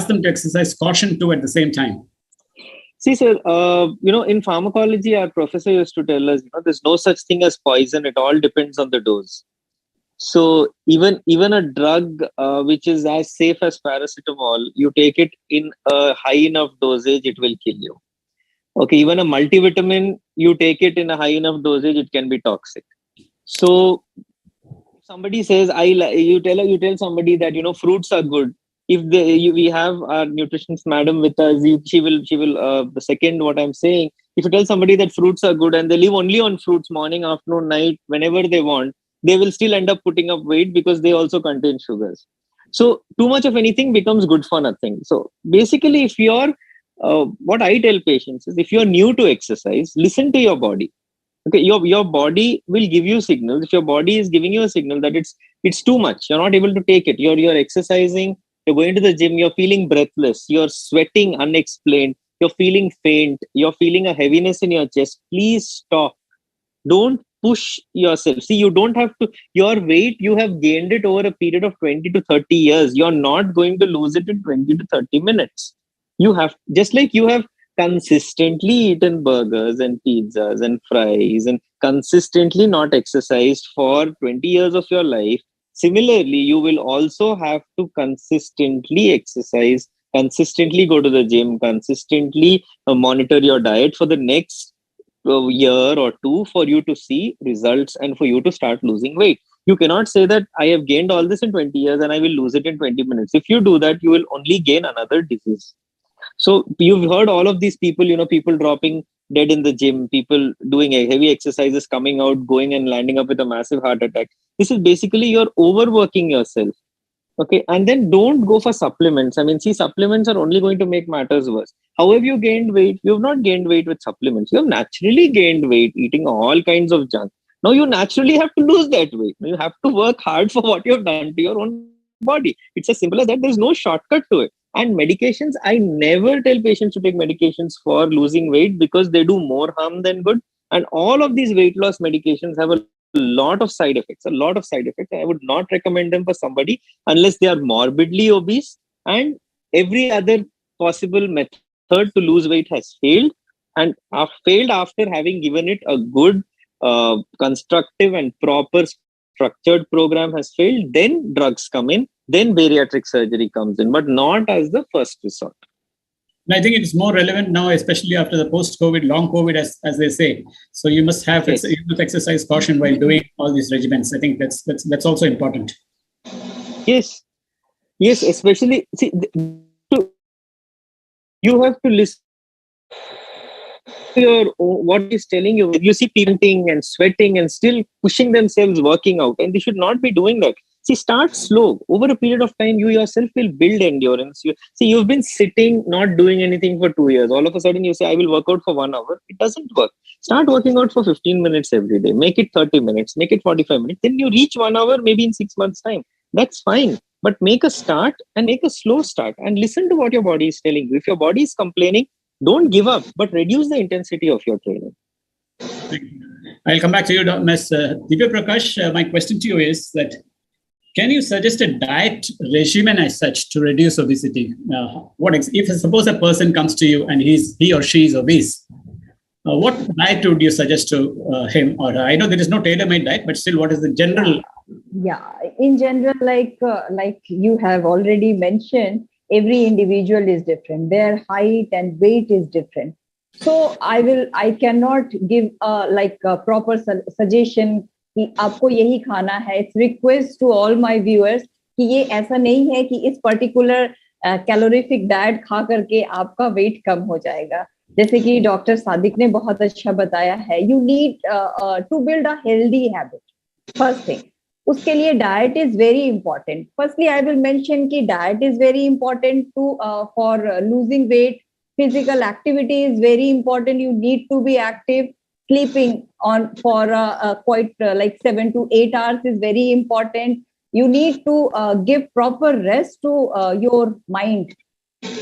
them to exercise caution too at the same time? See, sir, in pharmacology, our professor used to tell us, there's no such thing as poison. It all depends on the dose. So even a drug which is as safe as paracetamol, you take it in a high enough dosage, it will kill you. Okay, even a multivitamin, you take it in a high enough dosage, it can be toxic. So somebody says, you tell somebody that fruits are good. If we have our nutritionist madam with us, she will the second what I'm saying. If you tell somebody that fruits are good and they live only on fruits morning, afternoon, night, whenever they want, they will still end up putting up weight because they also contain sugars. So too much of anything becomes good for nothing. So basically, if you're what I tell patients is, if you're new to exercise, listen to your body. Okay, your body will give you signals. If your body is giving you a signal that it's too much, you're not able to take it. You're exercising, you're going to the gym, you're feeling breathless, you're sweating unexplained, you're feeling faint, you're feeling a heaviness in your chest. Please stop. Don't push yourself. See, you don't have to. Your weight, you have gained it over a period of 20 to 30 years. You're not going to lose it in 20 to 30 minutes. You have, just like you have consistently eaten burgers and pizzas and fries and consistently not exercised for 20 years of your life. Similarly, you will also have to consistently exercise, consistently go to the gym, consistently monitor your diet for the next year or two for you to see results and for you to start losing weight. You cannot say that I have gained all this in 20 years and I will lose it in 20 minutes. If you do that, you will only gain another disease. So you've heard all of these people, people dropping dead in the gym, people doing heavy exercises, coming out, going and landing up with a massive heart attack. This is basically you're overworking yourself. Okay. And then don't go for supplements. I mean, see, supplements are only going to make matters worse. However, you gained weight, you have not gained weight with supplements. You have naturally gained weight eating all kinds of junk. Now you naturally have to lose that weight. You have to work hard for what you've done to your own body. It's as simple as that. There's no shortcut to it. And medications, I never tell patients to take medications for losing weight because they do more harm than good. And all of these weight loss medications have a lot of side effects. I would not recommend them for somebody unless they are morbidly obese and every other possible method to lose weight has failed and failed after having given it a good, constructive and proper structured program has failed. Then drugs come in, then bariatric surgery comes in, but not as the first resort. And I think it's more relevant now, especially after the post-COVID, long COVID, as they say. So you must have you must exercise caution while doing all these regimens. I think that's also important. Yes, especially see, you have to listen to what is telling you. You see people and sweating and still pushing themselves, working out, and they should not be doing that. See, start slow. Over a period of time, you yourself will build endurance. You've been sitting, not doing anything for 2 years. All of a sudden, you say, I will work out for 1 hour. It doesn't work. Start working out for 15 minutes every day. Make it 30 minutes. Make it 45 minutes. Then you reach 1 hour, maybe in 6 months' time. That's fine. But make a start and make a slow start and listen to what your body is telling you. If your body is complaining, don't give up, but reduce the intensity of your training. I'll come back to you, Ms. Divya Prakash. My question to you is that, can you suggest a diet regimen as such to reduce obesity? If suppose a person comes to you and he or she is obese, what diet would you suggest to him or her? I know there is no tailor-made diet, but still, what is the general? Yeah, in general, like you have already mentioned, every individual is different. Their height and weight is different. So I cannot give a proper suggestion कि आपको यही खाना है. It's request to all my viewers कि ये ऐसा नहीं है कि इस particular calorific diet खा करके आपका weight कम हो जाएगा. जैसे कि डॉक्टर सादिक ने बहुत अच्छा बताया है, you need to build a healthy habit. First thing, उसके लिए diet is very important. Firstly, I will mention कि diet is very important for losing weight. Physical activity is very important. You need to be active. Sleeping on for quite like 7 to 8 hours is very important. You need to give proper rest to your mind,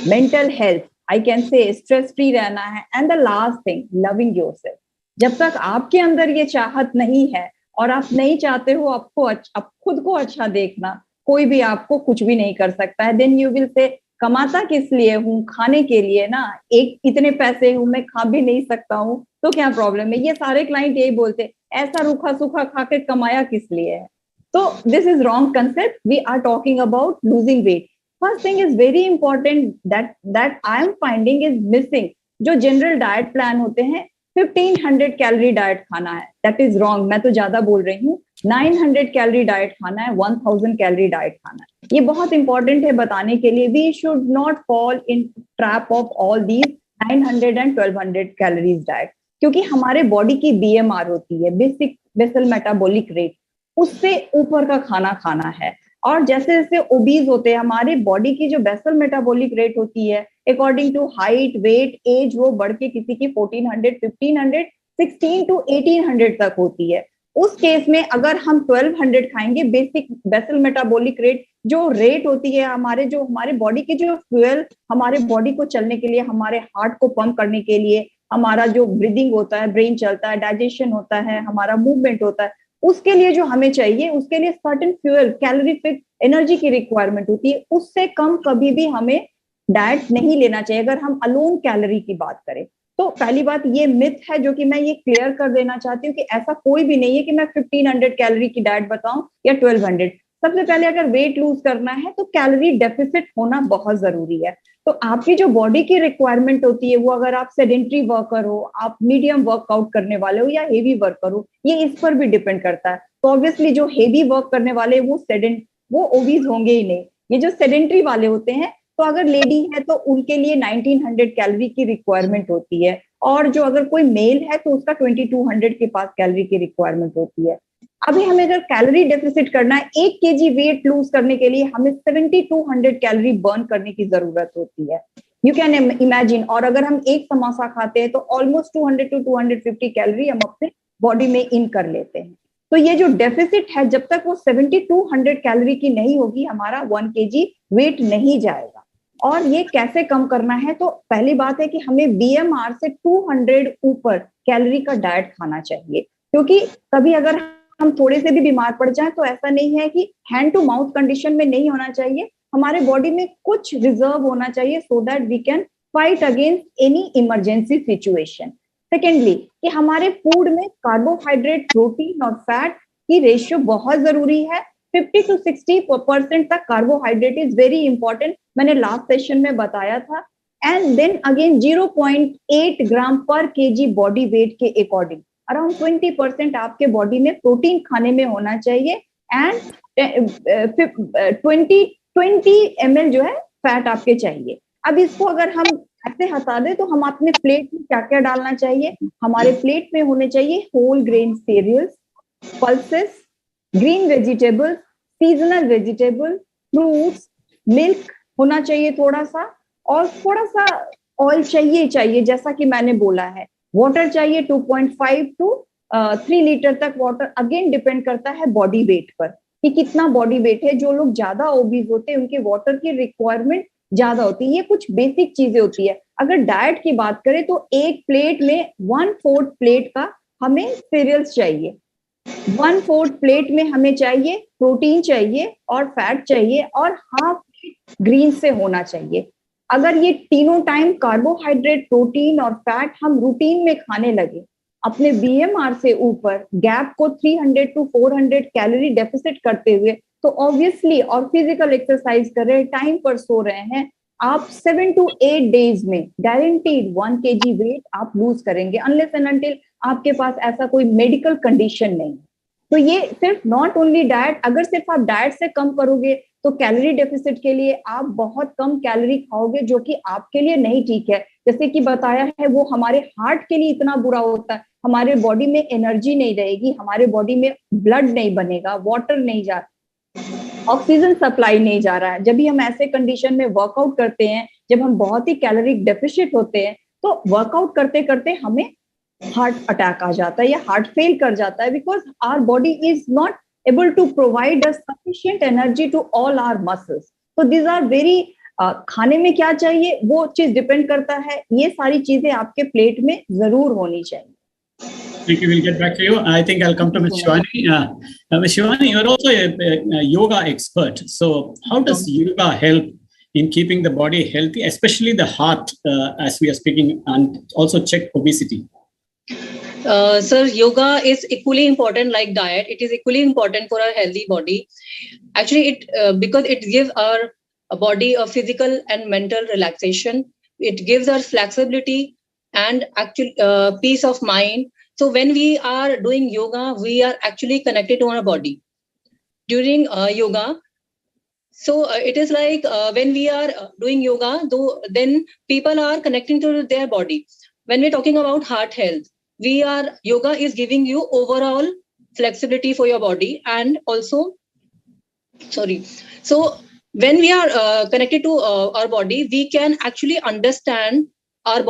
mental health. I can say stress free रहना है. And the last thing, loving yourself. जब तक आपके अंदर ये चाहत नहीं है और आप नहीं चाहते हो आप खुद को अच्छा देखना, कोई भी आपको कुछ भी नहीं कर सकता है. Then you will say कमाता किस लिए हूँ? खाने के लिए ना। एक इतने पैसे हूँ, मैं खा भी नहीं सकता हूँ, तो क्या प्रॉब्लम है? ये सारे क्लाइंट यही बोलते, ऐसा रूखा सूखा खा के कमाया किस लिए है? तो this is wrong concept. We are talking about losing weight. First thing is very important that I am finding is missing. जो जनरल डाइट प्लान होते हैं, 1500 कैलोरी डाइट खाना है, दैट इज रॉन्ग. मैं तो ज्यादा बोल रही हूँ. 900 कैलोरी डाइट खाना है, 1000 कैलोरी डाइट खाना है. ये बहुत इंपॉर्टेंट है बताने के लिए. We should not fall in trap of all these 900 and 1200 calories diet, क्योंकि हमारे बॉडी की BMR होती है, बेसिक बेसल मेटाबॉलिक रेट, उससे ऊपर का खाना खाना है. और जैसे जैसे ओबीज होते हैं, हमारे बॉडी की जो बेसल मेटाबॉलिक रेट होती है according to height, weight, age, वो बढ़ के किसी की 1400, 1500, 16 to 1800 तक होती है. उस केस में अगर हम 1200 खाएंगे, बेसिक बेसल मेटाबॉलिक रेट जो रेट होती है हमारे बॉडी की जो फ्यूल, हमारे बॉडी को चलने के लिए, हमारे हार्ट को पंप करने के लिए, हमारा जो ब्रीदिंग होता है, ब्रेन चलता है, डाइजेशन होता है, हमारा मूवमेंट होता है, उसके लिए जो हमें चाहिए, उसके लिए सर्टेन फ्यूल, कैलोरीफिक एनर्जी की रिक्वायरमेंट होती है. उससे कम कभी भी हमें डाइट नहीं लेना चाहिए अगर हम अलोन कैलोरी की बात करें. तो पहली बात ये मिथ है जो कि मैं ये क्लियर कर देना चाहती हूँ कि ऐसा कोई भी नहीं है कि मैं 1500 कैलोरी की डाइट बताऊं या 1200. सबसे पहले अगर वेट लूज करना है तो कैलोरी डेफिसिट होना बहुत जरूरी है. तो आपकी जो बॉडी की रिक्वायरमेंट होती है, वो अगर आप सेडेंट्री वर्कर हो, आप मीडियम वर्कआउट करने वाले हो या हेवी वर्कर हो, ये इस पर भी डिपेंड करता है. तो ऑब्वियसली जो हेवी वर्क करने वाले वो ओबीज होंगे ही नहीं. ये जो सेडेंट्री वाले होते हैं, तो अगर लेडी है तो उनके लिए 1900 कैलोरी की रिक्वायरमेंट होती है, और जो अगर कोई मेल है तो उसका 2200 के पास कैलोरी की रिक्वायरमेंट होती है. अभी हमें अगर कैलोरी डेफिसिट करना है, 1 kg वेट लूज करने के लिए हमें 7200 कैलोरी बर्न करने की जरूरत होती है. You can imagine. और अगर हम एक समोसा खाते हैं तो ऑलमोस्ट 200 to 250 कैलोरी हम अपने बॉडी में इन कर लेते हैं. तो ये जो डेफिसिट है, जब तक वो 7200 कैलोरी की नहीं होगी, हमारा 1 kg वेट नहीं जाएगा. और ये कैसे कम करना है? तो पहली बात है कि हमें BMR से 200 ऊपर कैलोरी का डाइट खाना चाहिए, क्योंकि कभी अगर हम थोड़े से भी बीमार पड़ जाए तो ऐसा नहीं है कि हैंड टू माउथ कंडीशन में नहीं होना चाहिए. हमारे बॉडी में कुछ रिजर्व होना चाहिए so that we can fight against any emergency situation. Secondly, कि हमारे फूड में कार्बोहाइड्रेट, प्रोटीन और फैट की रेशियो बहुत जरूरी है. 50 to 60% तक कार्बोहाइड्रेट इज वेरी इंपॉर्टेंट. मैंने लास्ट सेशन में बताया था. And then again 0.8 gram per KG body weight के अकॉर्डिंग अराउंड 20% आपके बॉडी में प्रोटीन खाने में होना चाहिए. एंड 20 ml जो है फैट आपके चाहिए. अब इसको अगर हम ऐसे हटा दें तो हम अपने प्लेट में क्या क्या डालना चाहिए? हमारे प्लेट में होने चाहिए whole grain cereals, pulses, green vegetables, seasonal vegetable, fruits, milk होना चाहिए थोड़ा सा, और थोड़ा सा ऑयल चाहिए जैसा कि मैंने बोला है. वाटर चाहिए 2.5 to 3 लीटर तक वाटर. अगेन डिपेंड करता है बॉडी वेट पर कि कितना बॉडी वेट है. जो लोग ज्यादा ओबीज होते हैं उनके वाटर की रिक्वायरमेंट ज्यादा होती है. ये कुछ बेसिक चीजें होती है. अगर डाइट की बात करें तो एक प्लेट में 1/4 प्लेट का हमें सीरियल्स चाहिए. 1/4 प्लेट में हमें चाहिए प्रोटीन चाहिए और फैट चाहिए, और हाफ ग्रीन से होना चाहिए. अगर ये तीनों टाइम कार्बोहाइड्रेट, प्रोटीन और फैट हम रूटीन में खाने लगे, अपने BMR से ऊपर गैप को 300 to 400 कैलोरी डेफिसिट करते हुए, तो ऑब्वियसली, और फिजिकल एक्सरसाइज कर रहे हैं, टाइम पर सो रहे हैं, आप 7 to 8 डेज में गारंटीड 1 kg वेट आप लूज करेंगे, अनलेस एंड अनटिल आपके पास ऐसा कोई मेडिकल कंडीशन नहीं. तो ये सिर्फ नॉट ओनली डाइट. अगर सिर्फ आप डाइट से कम करोगे तो कैलोरी डेफिसिट के लिए आप बहुत कम कैलोरी खाओगे, जो कि आपके लिए नहीं ठीक है. जैसे कि बताया है, वो हमारे हार्ट के लिए इतना बुरा होता है. हमारे बॉडी में एनर्जी नहीं रहेगी, हमारे बॉडी में ब्लड नहीं बनेगा, वाटर नहीं जा, ऑक्सीजन सप्लाई नहीं जा रहा है. जब भी हम ऐसे कंडीशन में वर्कआउट करते हैं, जब हम बहुत ही कैलोरिक डेफिशिएट होते हैं, तो वर्कआउट करते करते हमें हार्ट अटैक आ जाता है या हार्ट फेल कर जाता है, because our body is not able to provide us sufficient energy to all our muscles. So these are very खाने में क्या चाहिए वो चीज डिपेंड करता है. ये सारी चीजें आपके प्लेट में जरूर होनी चाहिए. Thank you. We'll get back to you. I think I'll come to Ms. Shivani. Ms. Shivani, you're also a yoga expert. So how does yoga help in keeping the body healthy, especially the heart, as we are speaking, and also check obesity? Sir, yoga is equally important like diet. It is equally important for a healthy body. Actually, because it gives our body a physical and mental relaxation. It gives us flexibility and actual peace of mind. So when we are doing yoga, we are actually connected to our body. During yoga, so it is like when we are doing yoga, then people are connecting to their body. When we're talking about heart health, yoga is giving you overall flexibility for your body, and also, sorry. So when we are connected to our body, we can actually understand our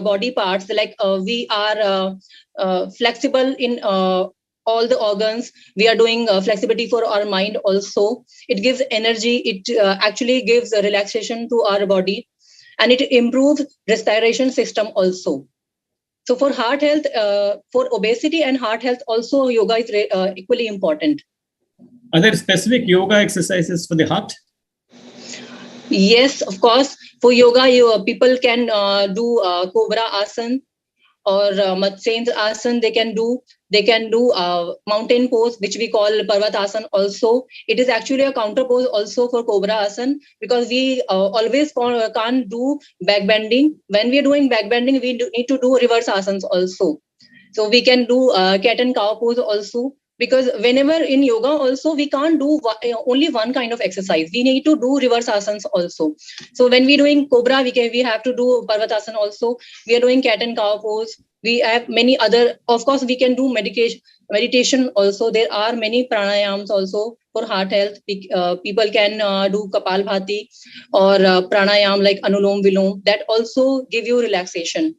body parts. Like we are flexible in all the organs. We are doing flexibility for our mind also. It gives energy. It actually gives a relaxation to our body, and it improves respiration system also. So for heart health, for obesity and heart health also, yoga is equally important. Are there specific yoga exercises for the heart? Yes, of course. For yoga, people can do Cobra Asana or Matsyendra's Asana. They can do mountain pose, which we call Parvat Asana also. It is actually a counter pose also for Cobra Asana, because we always can't do back bending. When we are doing back bending, we need to do reverse asanas also. So we can do cat and cow pose also, because whenever in yoga also, we can't do only one kind of exercise. We need to do reverse asanas also. So when we're doing Cobra, we have to do Parvatasana also. We are doing cat and cow pose. We have many other, of course, we can do meditation also. There are many pranayams also for heart health. People can do Kapalbhati or pranayam like Anulom Vilom. That also give you relaxation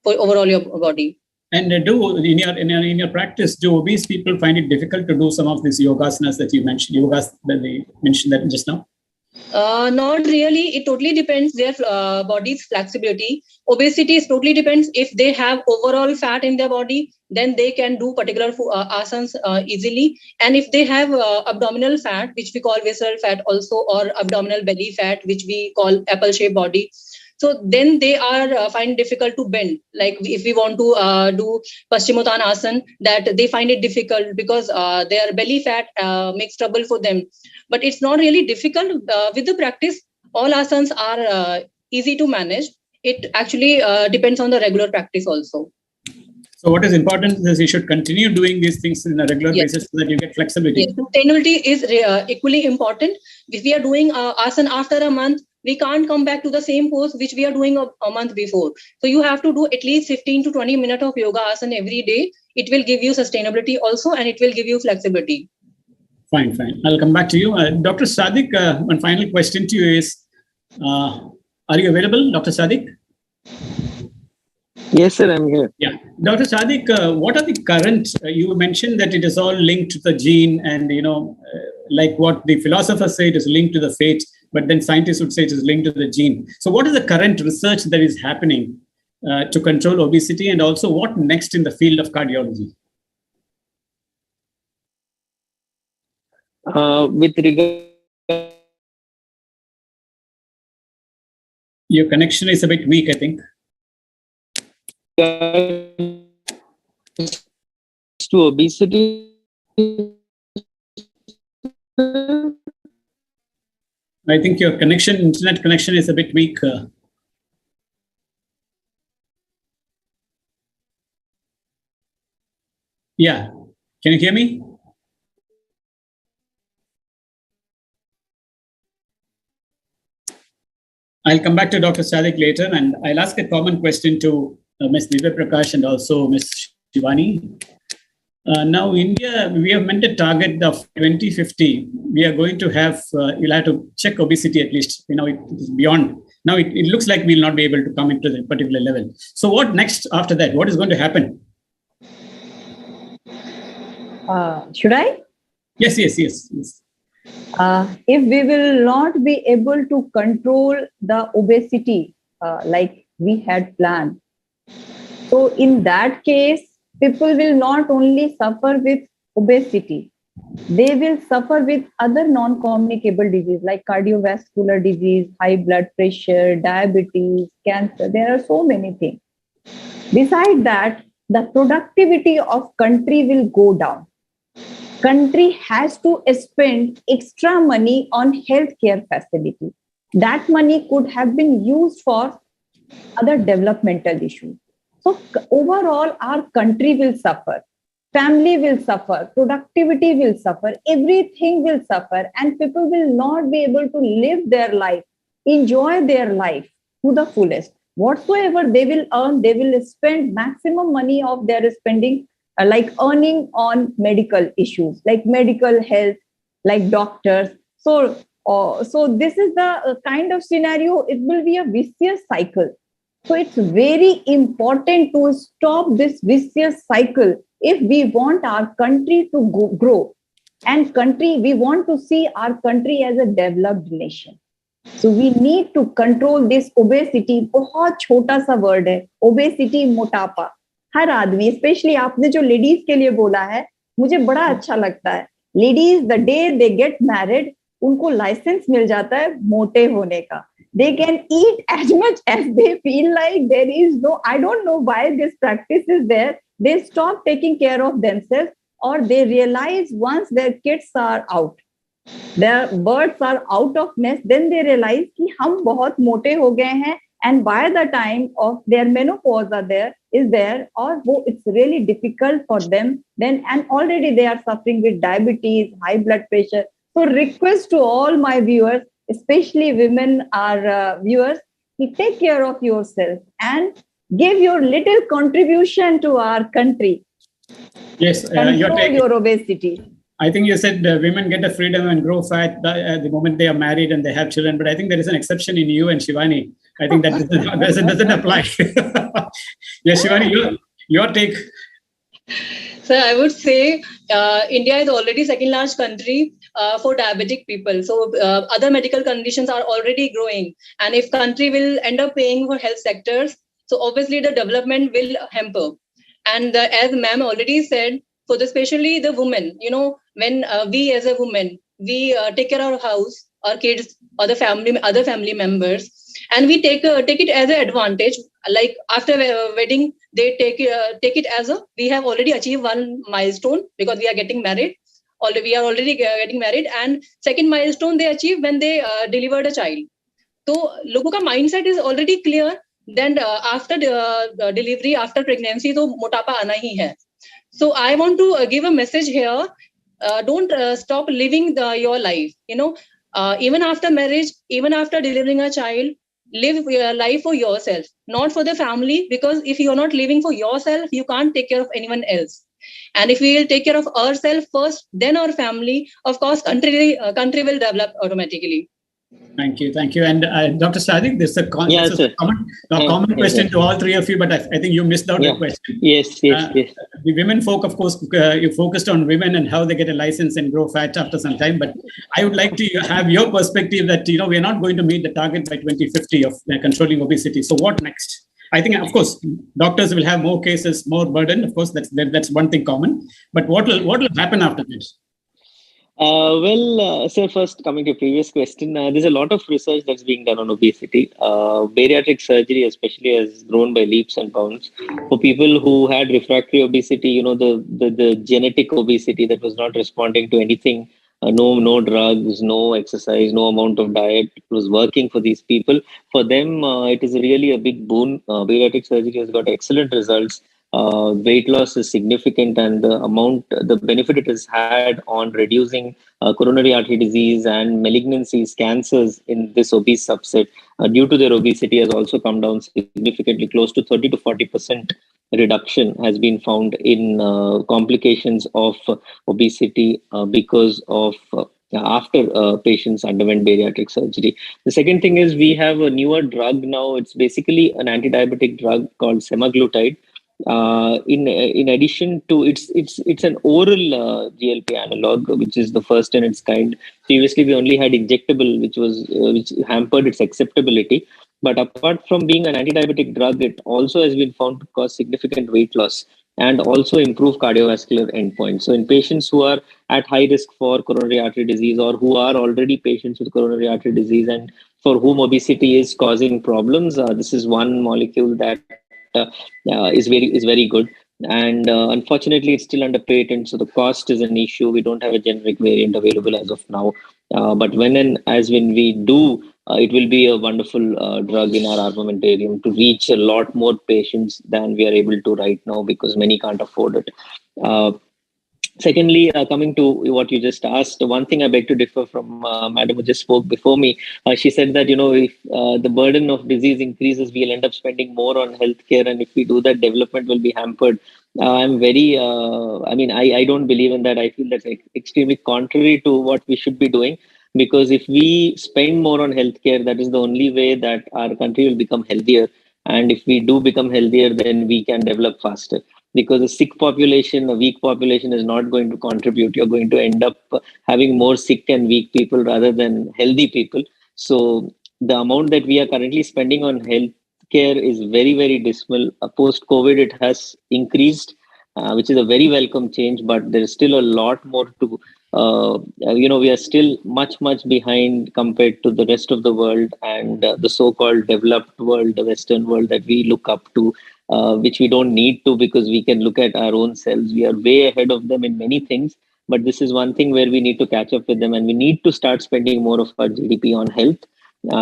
for overall your body. And in your practice, do obese people find it difficult to do some of these yogasanas that you mentioned? Yogas that they mentioned that just now. Not really. It totally depends their body's flexibility. Obesity is totally depends. If they have overall fat in their body, then they can do particular asanas easily. And if they have abdominal fat, which we call visceral fat also, or abdominal belly fat, which we call apple-shaped body, so then they are find difficult to bend. Like if we want to do Paschimottanasana asana, that they find it difficult because their belly fat makes trouble for them. But it's not really difficult. With the practice, all asanas are easy to manage. It actually depends on the regular practice also. So what is important is you should continue doing these things in a regular basis so that you get flexibility. Yes. Sustainability is equally important. If we are doing asana after a month, we can't come back to the same pose which we are doing a month before. So you have to do at least 15 to 20 minutes of yoga asana every day. It will give you sustainability also, and it will give you flexibility. Fine. I'll come back to you. Dr. Sadiq, one final question to you is, are you available, Dr. Sadiq? Yes, sir, I'm here. Yeah. Dr. Sadiq, what are the current, you mentioned that it is all linked to the gene and, like what the philosophers say, it is linked to the fate, but then scientists would say it is linked to the gene. So what is the current research that is happening to control obesity, and also what next in the field of cardiology? With regard, your connection is a bit weak, I think. To obesity, I think your internet connection is a bit weak. Yeah. Can you hear me? I'll come back to Dr. Sadiq later, and I'll ask a common question to Ms. Divya Prakash and also Ms. Shivani. Now, India, we have meant a target of 2050. We are going to have, you'll have to check obesity at least. It is beyond. Now, it looks like we'll not be able to come into the particular level. So what next after that? What is going to happen? Should I? Yes. If we will not be able to control the obesity like we had planned, so in that case, people will not only suffer with obesity, They will suffer with other non-communicable disease like cardiovascular disease, high blood pressure, diabetes, cancer. There are so many things. Besides that, the productivity of country will go down. Country has to spend extra money on healthcare facility. That money could have been used for other developmental issues. So overall, our country will suffer, family will suffer, productivity will suffer, everything will suffer, and people will not be able to live their life, enjoy their life to the fullest. Whatsoever they will earn, they will spend maximum money of their spending, like earning on medical issues, like medical health, like doctors. So this is the kind of scenario. It will be a vicious cycle. So it's very important to stop this vicious cycle if we want our country to grow. And we want to see our country as a developed nation. So we need to control this obesity. बहुत छोटा सा word है, obesity, मोटापा. हर आदमी, specially आपने जो ladies के लिए बोला है, मुझे बड़ा अच्छा लगता है. Ladies, the day they get married, उनको लाइसेंस मिल जाता है मोटे होने का. They can eat as much as they feel like. There is no, I don't know why this practice is there. They stop taking care of themselves, or they realize once their kids are out, their birds are out of nest, then they realize कि हम बहुत मोटे हो गए हैं, and by the time of their menopause is there, or it's really difficult for them then, and already they are suffering with diabetes, high blood pressure. So request to all my viewers, especially women are viewers, to take care of yourself and give your little contribution to our country. Yes, control your obesity. I think you said women get the freedom and grow fat the moment they are married and they have children, but I think there is an exception in you and Shivani. I think that doesn't apply. Yes, Shivani, your take. So I would say India is already second largest country for diabetic people. So other medical conditions are already growing. And if country will end up paying for health sectors, so obviously the development will hamper. And as ma'am already said, for especially the women, when we as a woman, we take care of our house, our kids, other family members, and we take it as an advantage. Like after wedding, they take it as we have already achieved one milestone because we are getting married. We are already getting married, and second milestone they achieve when they delivered a child. So लोगों का mindset is already clear. Then after the delivery, after pregnancy, तो मोटापा आना ही है. So I want to give a message here. Don't stop living your life. Even after marriage, even after delivering a child, live your life for yourself, not for the family. Because if you're not living for yourself, you can't take care of anyone else. And if we will take care of ourselves first, then our family, of course, country will develop automatically. Thank you. And Dr. Sadiq, this is a common question to all three of you, but I think you missed out the question. Yes. The women folk, of course, you focused on women and how they get a license and grow fat after some time. But I would like to have your perspective that, we are not going to meet the target by 2050 of controlling obesity. So what next? I think, of course, doctors will have more cases, more burden. Of course, that's one thing common. But what will happen after this? So first coming to previous question, there's a lot of research that's being done on obesity. Bariatric surgery especially has grown by leaps and bounds. For people who had refractory obesity, the genetic obesity that was not responding to anything, no drugs, no exercise, no amount of diet was working for these people. For them, it is really a big boon. Bariatric surgery has got excellent results. Weight loss is significant, and the benefit it has had on reducing coronary artery disease and malignancies, cancers in this obese subset due to their obesity has also come down significantly. Close to 30 to 40% reduction has been found in complications of obesity because of after patients underwent bariatric surgery. The second thing is we have a newer drug now. It's basically an anti-diabetic drug called semaglutide. In addition to it's an oral GLP analog, which is the first in its kind. Previously, we only had injectable, which hampered its acceptability. But apart from being an anti-diabetic drug, it also has been found to cause significant weight loss. and also improve cardiovascular endpoints. So in patients who are at high risk for coronary artery disease, or who are already patients with coronary artery disease and for whom obesity is causing problems, this is one molecule that is very good. And unfortunately, it's still under patent, so the cost is an issue. We don't have a generic variant available as of now. But when we do, it will be a wonderful drug in our armamentarium to reach a lot more patients than we are able to right now, because many can't afford it. Secondly, coming to what you just asked, one thing I beg to differ from Madam who just spoke before me. She said that, if the burden of disease increases, we'll end up spending more on healthcare, and if we do that, development will be hampered. I'm very, I don't believe in that. I feel that's extremely contrary to what we should be doing, because if we spend more on healthcare, that is the only way that our country will become healthier. And if we do become healthier, then we can develop faster. Because a sick population, a weak population is not going to contribute. You're going to end up having more sick and weak people rather than healthy people. So the amount that we are currently spending on healthcare is very, very dismal. Post-COVID, it has increased, which is a very welcome change, but there is still a lot more to we are still much, much behind compared to the rest of the world and the so-called developed world, the Western world that we look up to, which we don't need to, because we can look at our own selves. We are way ahead of them in many things, but this is one thing where we need to catch up with them, and we need to start spending more of our GDP on health.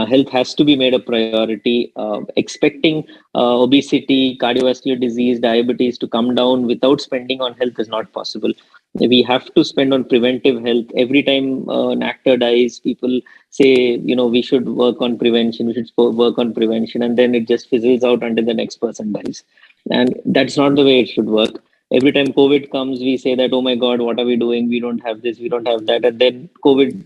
Health has to be made a priority. Expecting obesity, cardiovascular disease, diabetes to come down without spending on health is not possible. We have to spend on preventive health. Every time an actor dies, people say, we should work on prevention, we should work on prevention, and then it just fizzles out until the next person dies. And that's not the way it should work. Every time COVID comes, we say that, oh my God, what are we doing? We don't have this, we don't have that. And then COVID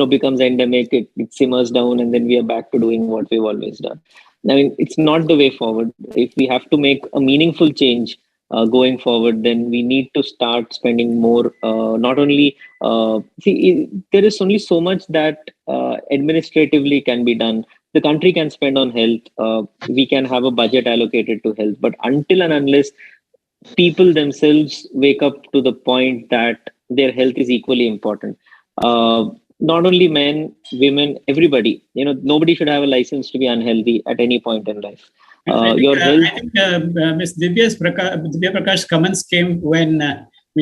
becomes endemic, it simmers down, and then we are back to doing what we've always done. I mean, it's not the way forward. If we have to make a meaningful change going forward, then we need to start spending more. Not only, there is only so much that administratively can be done. The country can spend on health. We can have a budget allocated to health. But until and unless people themselves wake up to the point that their health is equally important, not only men, women, everybody, nobody should have a license to be unhealthy at any point in life. Your health. I think Ms. Divya Prakash's comments came when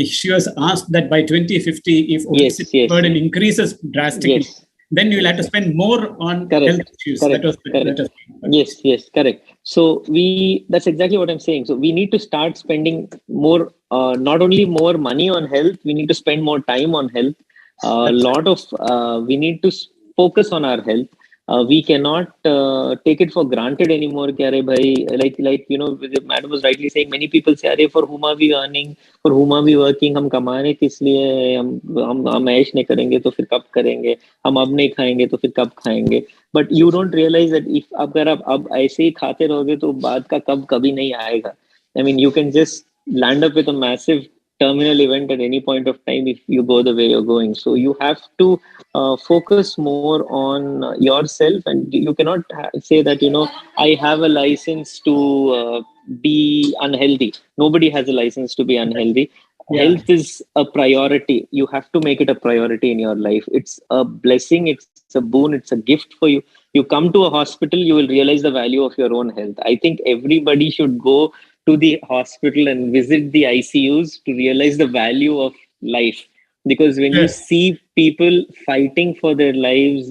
she was asked that by 2050, if obesity burden increases drastically, then you will have to spend more on health issues. Correct. Yes, correct. So that's exactly what I'm saying. So we need to start spending more, not only more money on health, we need to spend more time on health. We need to focus on our health. We cannot take it for granted anymore. Like the madam was rightly saying, many people say, for whom are we earning? For whom are we working? हम कमाने किस लिए? हम ऐश नहीं करेंगे तो फिर कब करेंगे? हम अब नहीं खाएंगे तो फिर कब खाएंगे? But you don't realize that अगर आप अब ऐसे ही खाते रहोगे तो बाद का कभी नहीं आएगा. I mean, you can just land up with a massive terminal event at any point of time if you go the way you're going. So you have to focus more on yourself, and you cannot say that, I have a license to be unhealthy. Nobody has a license to be unhealthy. Health is a priority. You have to make it a priority in your life. It's a blessing. It's a boon. It's a gift for you. You come to a hospital, you will realize the value of your own health. I think everybody should go to the hospital and visit the ICUs to realize the value of life. Because when you see people fighting for their lives,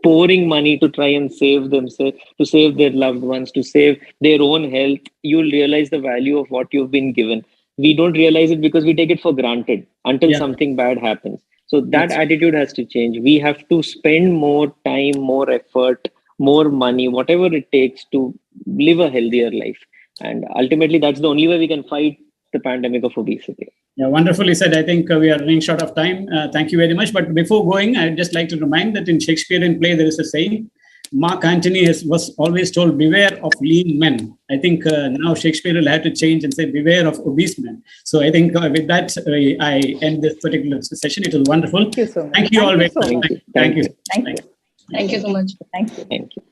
pouring money to try and save themselves, to save their loved ones, to save their own health, you'll realize the value of what you've been given. We don't realize it because we take it for granted until something bad happens. So that attitude has to change. We have to spend more time, more effort, more money, whatever it takes to live a healthier life. And ultimately, that's the only way we can fight the pandemic of obesity. Yeah, wonderfully said. I think we are running short of time. Thank you very much. But before going, I'd just like to remind that in Shakespearean play, there is a saying, Mark Antony was always told, beware of lean men. I think now Shakespeare will have to change and say, beware of obese men. So I think with that, I end this particular session. It was wonderful. Thank you so much. Thank you all very much. Thank you. Thank you so much. Thank you. Thank you.